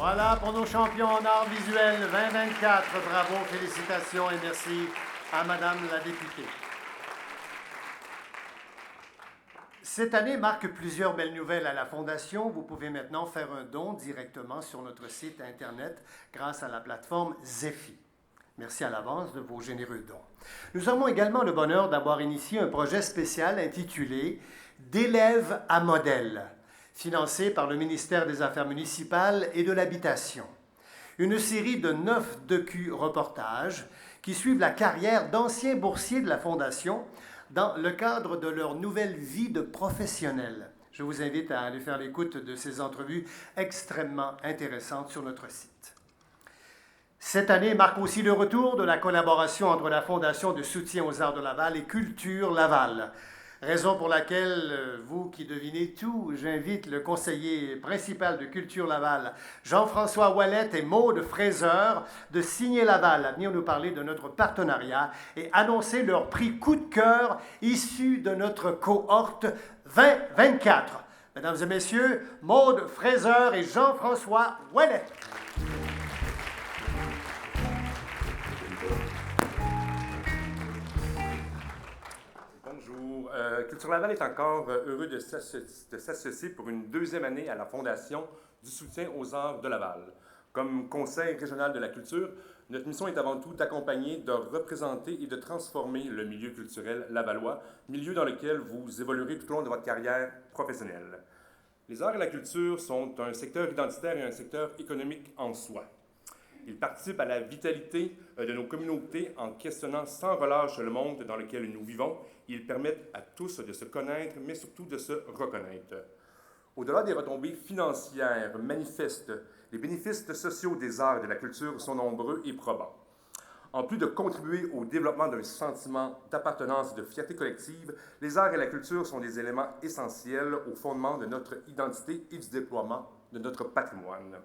Speaker 1: Voilà pour nos champions en art visuel 2024. Bravo, félicitations et merci à Madame la députée. Cette année marque plusieurs belles nouvelles à la Fondation. Vous pouvez maintenant faire un don directement sur notre site Internet grâce à la plateforme Zephy. Merci à l'avance de vos généreux dons. Nous avons également le bonheur d'avoir initié un projet spécial intitulé « D'élèves à modèle », financé par le ministère des Affaires municipales et de l'Habitation. Une série de 9 docu-reportages qui suivent la carrière d'anciens boursiers de la Fondation dans le cadre de leur nouvelle vie de professionnels. Je vous invite à aller faire l'écoute de ces entrevues extrêmement intéressantes sur notre site. Cette année marque aussi le retour de la collaboration entre la Fondation de soutien aux arts de Laval et Culture Laval. Raison pour laquelle, vous qui devinez tout, j'invite le conseiller principal de Culture Laval, Jean-François Ouellette et Maude Fraser, de Signer Laval, à venir nous parler de notre partenariat et annoncer leur prix coup de cœur issu de notre cohorte 2024. Mesdames et messieurs, Maude Fraser et Jean-François Ouellette.
Speaker 13: Bonjour. Culture Laval est encore heureux de s'associer pour une deuxième année à la Fondation du soutien aux arts de Laval. Comme Conseil régional de la culture, notre mission est avant tout d'accompagner, de représenter et de transformer le milieu culturel lavallois, milieu dans lequel vous évoluerez tout au long de votre carrière professionnelle. Les arts et la culture sont un secteur identitaire et un secteur économique en soi. Ils participent à la vitalité de nos communautés en questionnant sans relâche le monde dans lequel nous vivons. Ils permettent à tous de se connaître, mais surtout de se reconnaître. Au-delà des retombées financières manifestes, les bénéfices sociaux des arts et de la culture sont nombreux et probants. En plus de contribuer au développement d'un sentiment d'appartenance et de fierté collective, les arts et la culture sont des éléments essentiels au fondement de notre identité et du déploiement de notre patrimoine.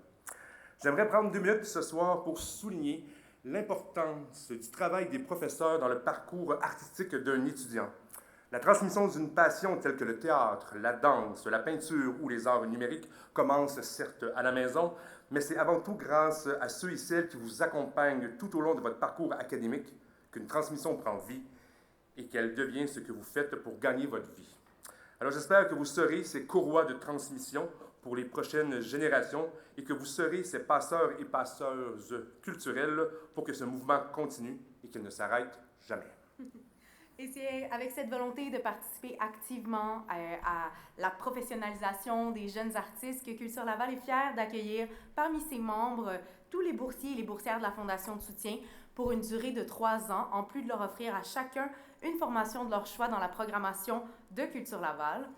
Speaker 13: J'aimerais prendre 2 minutes ce soir pour souligner l'importance du travail des professeurs dans le parcours artistique d'un étudiant. La transmission d'une passion telle que le théâtre, la danse, la peinture ou les arts numériques commence certes à la maison, mais c'est avant tout grâce à ceux et celles qui vous accompagnent tout au long de votre parcours académique qu'une transmission prend vie et qu'elle devient ce que vous faites pour gagner votre vie. Alors j'espère que vous serez ces courroies de transmission pour les prochaines générations et que vous serez ces passeurs et passeuses culturelles pour que ce mouvement continue et qu'il ne s'arrête jamais.
Speaker 14: Et c'est avec cette volonté de participer activement à la professionnalisation des jeunes artistes que Culture Laval est fière d'accueillir parmi ses membres tous les boursiers et les boursières de la Fondation de soutien pour une durée de 3 ans, en plus de leur offrir à chacun une formation de leur choix dans la programmation de Culture Laval.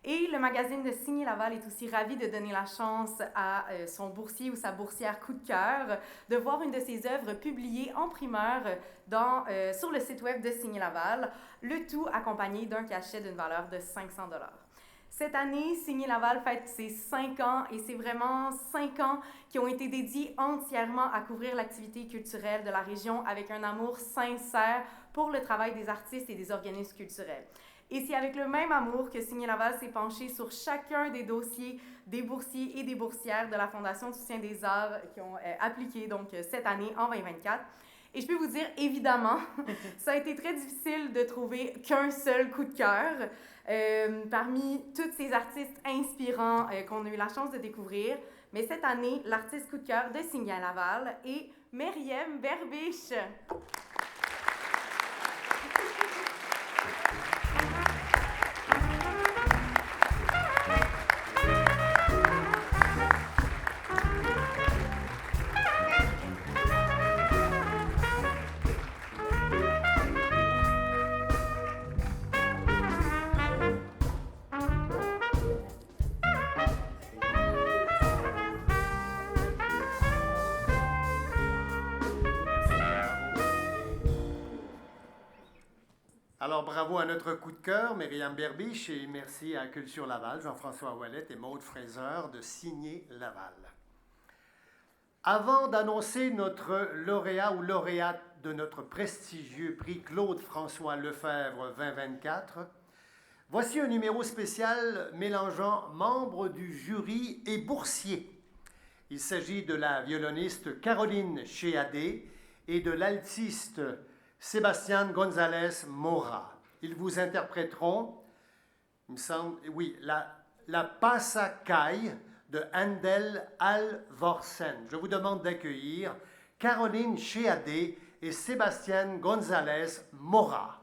Speaker 14: Et le magazine de Signer Laval est aussi ravi de donner la chance à son boursier ou sa boursière coup de cœur de voir une de ses œuvres publiée en primeur sur le site web de Signer Laval, le tout accompagné d'un cachet d'une valeur de 500 $. Cette année, Signer Laval fête ses 5 ans et c'est vraiment 5 ans qui ont été dédiés entièrement à couvrir l'activité culturelle de la région avec un amour sincère pour le travail des artistes et des organismes culturels. Et c'est avec le même amour que Signer Laval s'est penché sur chacun des dossiers des boursiers et des boursières de la Fondation de soutien des arts qui ont appliqué donc cette année en 2024. Et je peux vous dire, évidemment, ça a été très difficile de trouver qu'un seul coup de cœur parmi tous ces artistes inspirants qu'on a eu la chance de découvrir. Mais cette année, l'artiste coup de cœur de Signer Laval est Myriam Berbiche.
Speaker 1: Alors, bravo à notre coup de cœur, Myriam Berbiche, et merci à Culture Laval, Jean-François Ouellette et Maude Fraser de Signer Laval. Avant d'annoncer notre lauréat ou lauréate de notre prestigieux prix Claude-François Lefebvre 2024, voici un numéro spécial mélangeant membres du jury et boursiers. Il s'agit de la violoniste Caroline Chéadé et de l'altiste Sébastien González Mora. Ils vous interpréteront il me semble, oui, la Passacaille de Handel Alvorsen. Je vous demande d'accueillir Caroline Chéadé et Sébastien González Mora.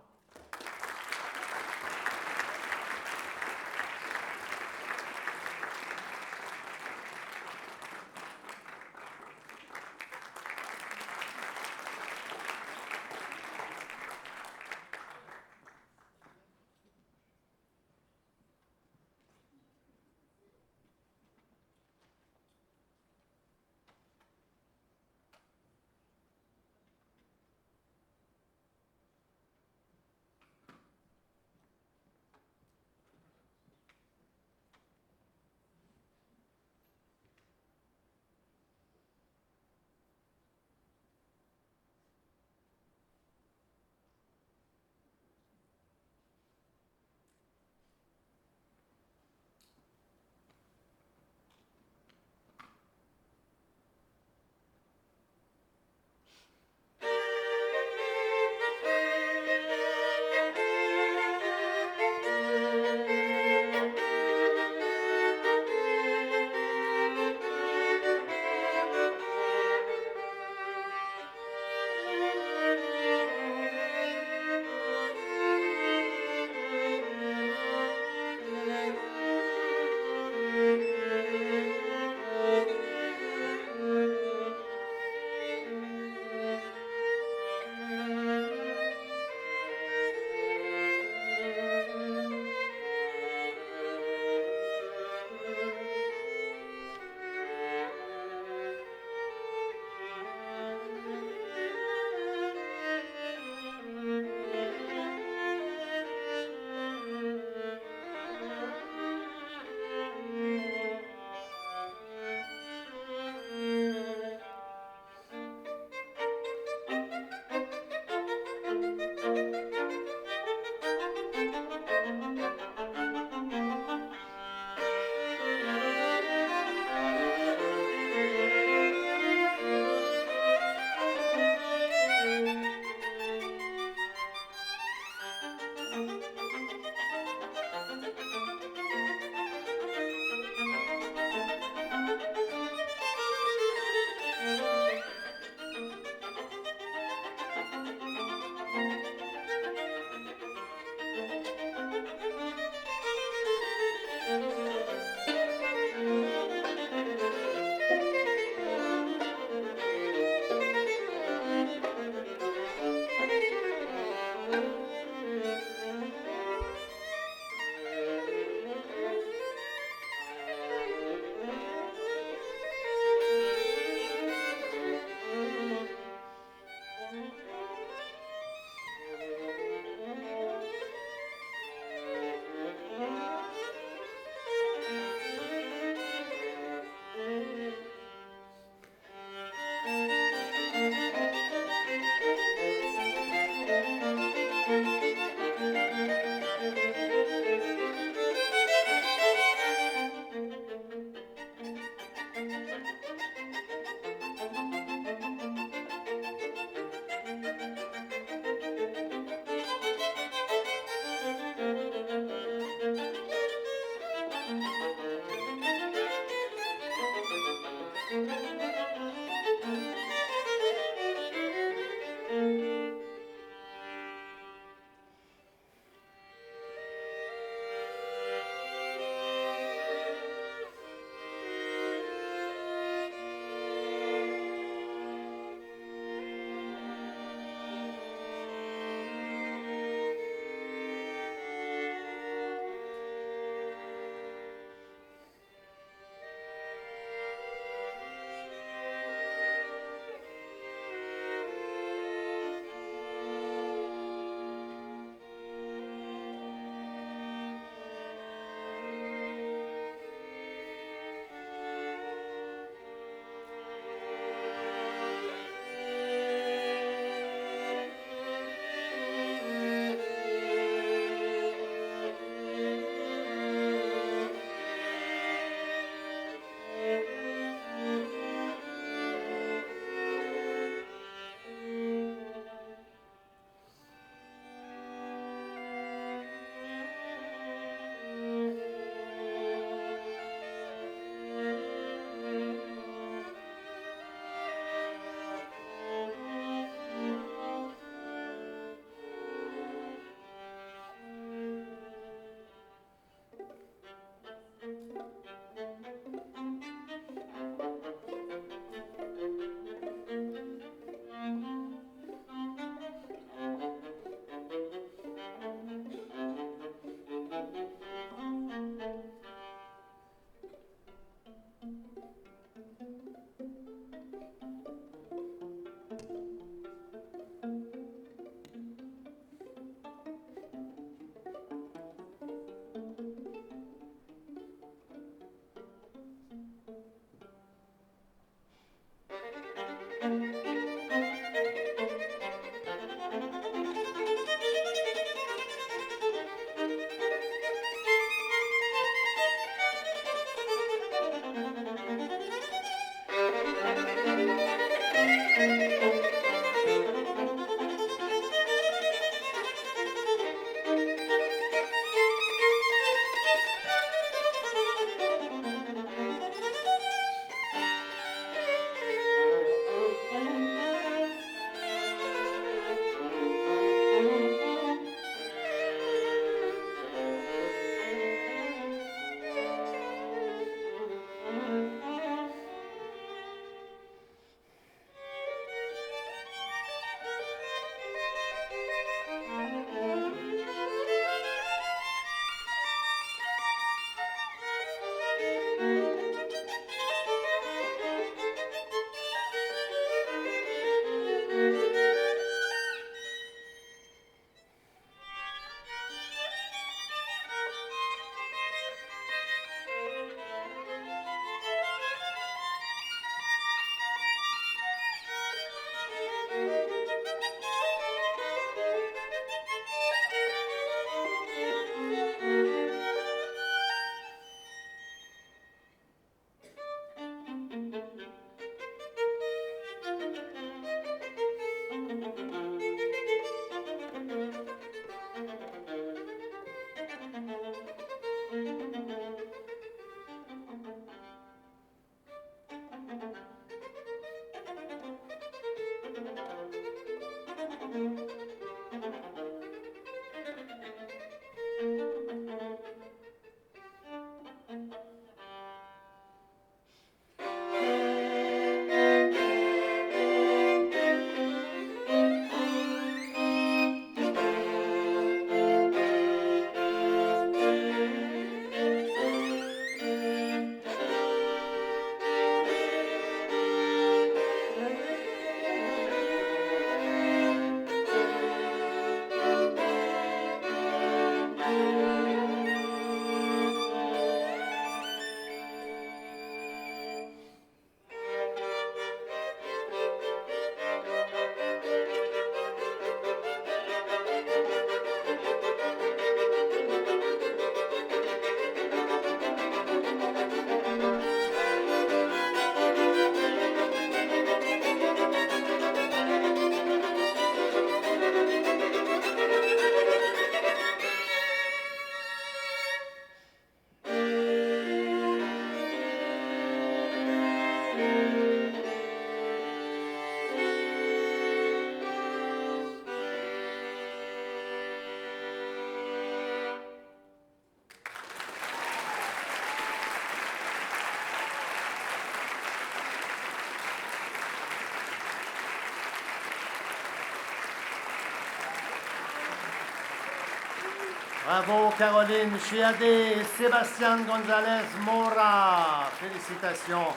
Speaker 1: Bravo, Caroline Chiade et Sébastien González Mora. Félicitations.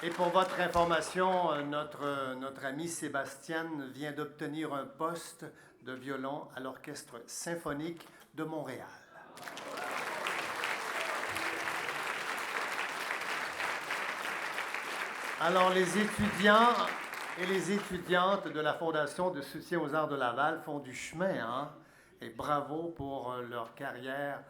Speaker 1: Et pour votre information, notre ami Sébastien vient d'obtenir un poste de violon à l'Orchestre symphonique de Montréal. Alors, les étudiants et les étudiantes de la Fondation de soutien aux arts de Laval font du chemin, hein? Et bravo pour leur carrière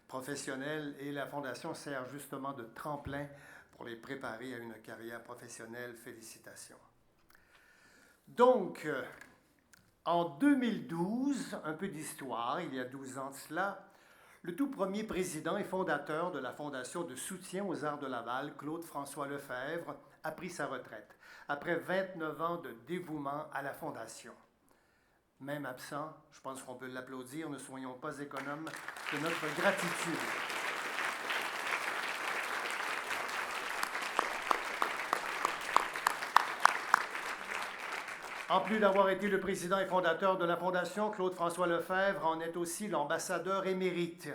Speaker 1: professionnelle. Et la Fondation sert justement de tremplin pour les préparer à une carrière professionnelle. Félicitations. Donc, en 2012, un peu d'histoire, il y a 12 ans de cela, le tout premier président et fondateur de la Fondation de soutien aux arts de Laval, Claude-François Lefebvre, a pris sa retraite après 29 ans de dévouement à la Fondation. Même absent, je pense qu'on peut l'applaudir, ne soyons pas économes de notre gratitude. En plus d'avoir été le président et fondateur de la Fondation, Claude-François Lefebvre en est aussi l'ambassadeur émérite.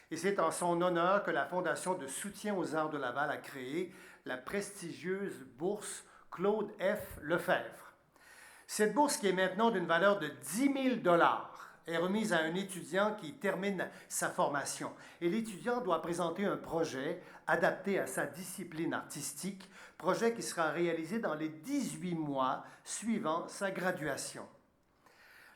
Speaker 1: Et c'est en son honneur que la Fondation de soutien aux arts de Laval a créé la prestigieuse bourse Claude F. Lefebvre. Cette bourse, qui est maintenant d'une valeur de 10 000 $, est remise à un étudiant qui termine sa formation. Et l'étudiant doit présenter un projet adapté à sa discipline artistique, projet qui sera réalisé dans les 18 mois suivant sa graduation.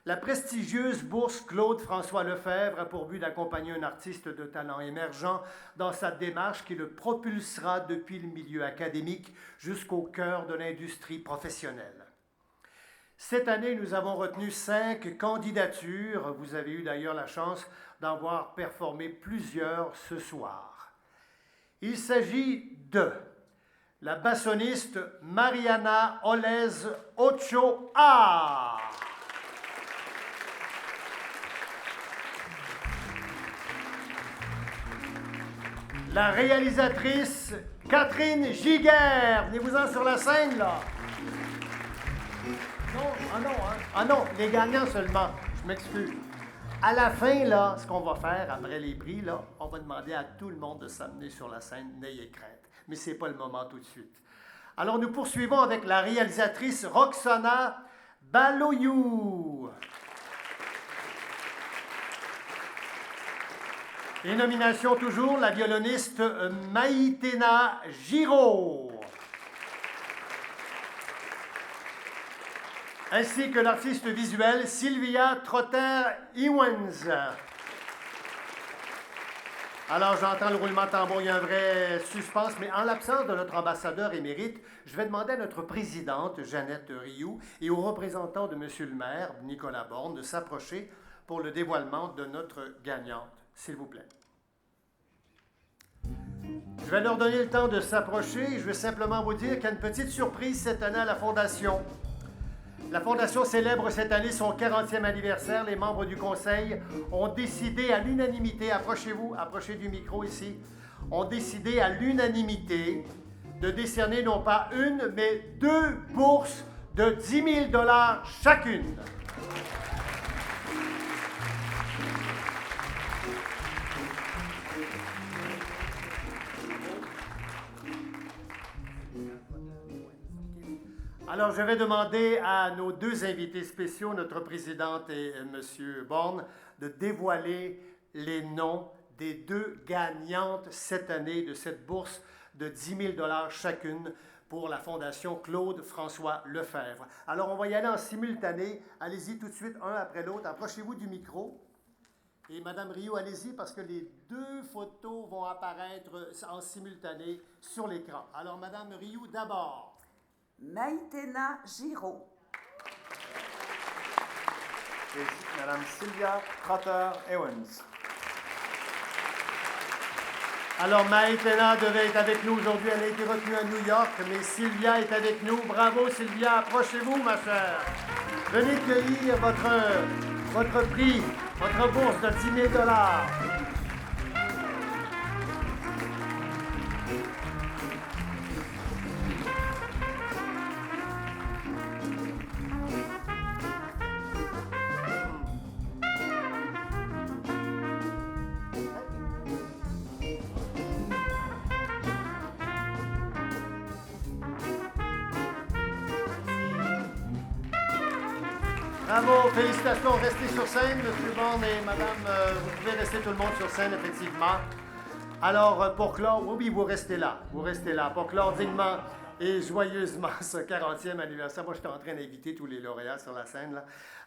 Speaker 1: La prestigieuse bourse Claude-François Lefebvre a pour but d'accompagner un artiste de talent émergent dans sa démarche qui le propulsera depuis le milieu académique jusqu'au cœur de l'industrie professionnelle. Cette année, nous avons retenu 5 candidatures. Vous avez eu d'ailleurs la chance d'en voir performer plusieurs ce soir. Il s'agit de la bassoniste Mariana Olez Ochoa. La réalisatrice Catherine Giguère. Venez-vous-en sur la scène, là. Non, ah non, les gagnants seulement. Je m'excuse. À la fin, là, ce qu'on va faire après les prix, là, on va demander à tout le monde de s'amener sur la scène. N'ayez crainte. Mais ce n'est pas le moment tout de suite. Alors, nous poursuivons avec la réalisatrice Roxana Baloyou. Et nomination toujours, la violoniste Maïtena Giraud. Ainsi que l'artiste visuel Sylvia Trotter-Ewens. Alors, j'entends le roulement de tambour, il y a un vrai suspense, mais en l'absence de notre ambassadeur émérite, je vais demander à notre présidente, Jeannette Rioux, et au représentant de M. le maire, Nicolas Borne, de s'approcher pour le dévoilement de notre gagnante. S'il vous plaît. Je vais leur donner le temps de s'approcher. Je vais simplement vous dire qu'il y a une petite surprise cette année à la Fondation. La Fondation célèbre cette année son 40e anniversaire. Les membres du Conseil ont décidé à l'unanimité, approchez-vous, approchez du micro ici, ont décidé à l'unanimité de décerner non pas une, mais 2 bourses de 10 000 $ chacune. Alors, je vais demander à nos 2 invités spéciaux, notre présidente et M. Borne, de dévoiler les noms des 2 gagnantes cette année de cette bourse de 10 000 $ chacune pour la Fondation Claude-François Lefebvre. Alors, on va y aller en simultané. Allez-y tout de suite, un après l'autre. Approchez-vous du micro. Et Mme Rioux, allez-y, parce que les 2 photos vont apparaître en simultané sur l'écran. Alors, Mme Rioux, d'abord.
Speaker 2: Maïtena Giraud.
Speaker 3: Et Mme Sylvia Trotter-Ewens.
Speaker 1: Alors, Maïtena devait être avec nous aujourd'hui. Elle a été retenue à New York, mais Sylvia est avec nous. Bravo, Sylvia. Approchez-vous, ma chère. Venez cueillir votre prix, votre bourse de 10 000 $. Bravo, félicitations. Restez sur scène, M. Bond et Madame. Vous pouvez rester tout le monde sur scène, effectivement. Alors, pour clore, oui, vous restez là. Vous restez là. Pour clore dignement et joyeusement ce 40e anniversaire. Moi, j'étais en train d'inviter tous les lauréats sur la scène,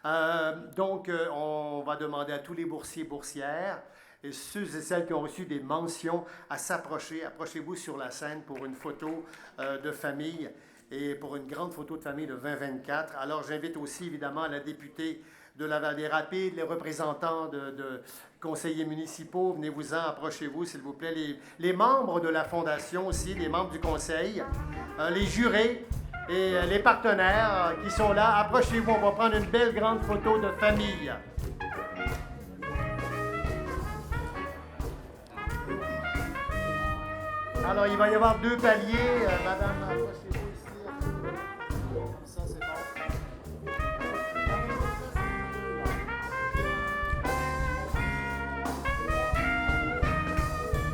Speaker 1: là. Donc, on va demander à tous les boursiers et boursières et ceux et celles qui ont reçu des mentions à s'approcher. Approchez-vous sur la scène pour une photo de famille et pour une grande photo de famille de 2024. Alors, j'invite aussi, évidemment, la députée de Laval-des-Rapides, les représentants de conseillers municipaux. Venez-vous-en, approchez-vous, s'il vous plaît. Les membres de la Fondation aussi, les membres du conseil, les jurés et les partenaires qui sont là. Approchez-vous, on va prendre une belle grande photo de famille. Alors, il va y avoir 2 paliers. Madame, approchez-vous ici. Comme ça, c'est bon.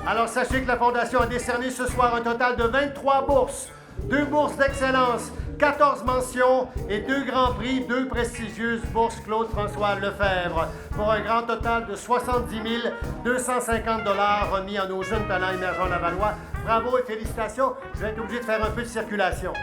Speaker 1: Alors, sachez que la Fondation a décerné ce soir un total de 23 bourses, 2 bourses d'excellence, 14 mentions et 2 grands prix, 2 prestigieuses bourses Claude-François Lefebvre, pour un grand total de 70 250 $ remis à nos jeunes talents émergents lavallois. Bravo et félicitations. Je vais être obligé de faire un peu de circulation.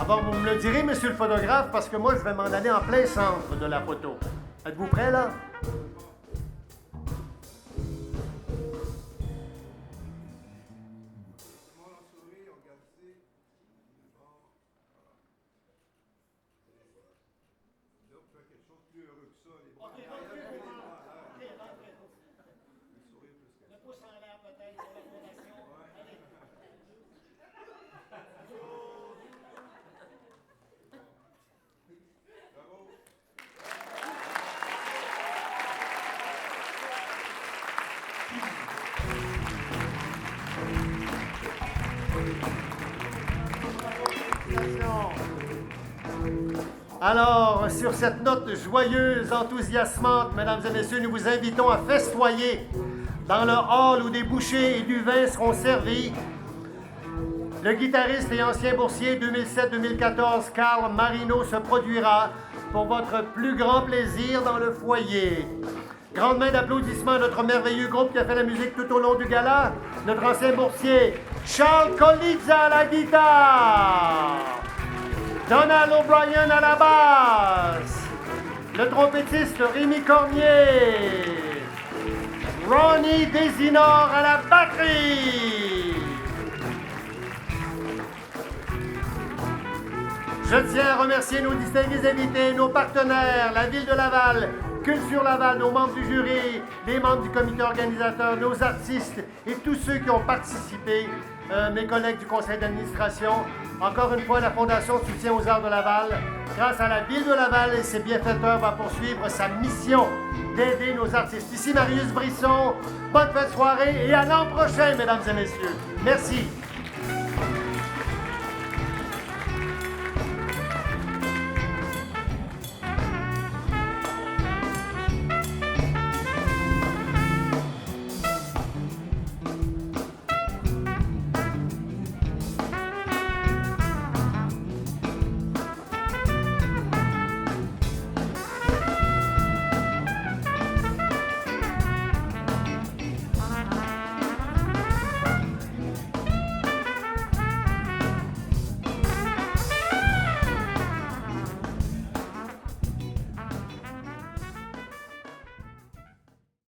Speaker 1: Bon, vous me le direz, monsieur le photographe, parce que moi, je vais m'en aller en plein centre de la photo. Êtes-vous prêt, là? Alors, sur cette note joyeuse, enthousiasmante, mesdames et messieurs, nous vous invitons à festoyer dans le hall où des bouchées et du vin seront servis. Le guitariste et ancien boursier 2007-2014, Carl Marino, se produira pour votre plus grand plaisir dans le foyer. Grande main d'applaudissements à notre merveilleux groupe qui a fait la musique tout au long du gala, notre ancien boursier Charles Colizza à la guitare, Donald O'Brien à la basse, le trompettiste Rémi Cormier, Ronnie Desinor à la batterie. Je tiens à remercier nos distingués invités, nos partenaires, la Ville de Laval, Culture Laval, nos membres du jury, les membres du comité organisateur, nos artistes et tous ceux qui ont participé, mes collègues du conseil d'administration. Encore une fois, la Fondation Soutien aux Arts de Laval, grâce à la Ville de Laval et ses bienfaiteurs, va poursuivre sa mission d'aider nos artistes. Ici Marius Brisson, bonne fin de soirée et à l'an prochain, mesdames et messieurs. Merci.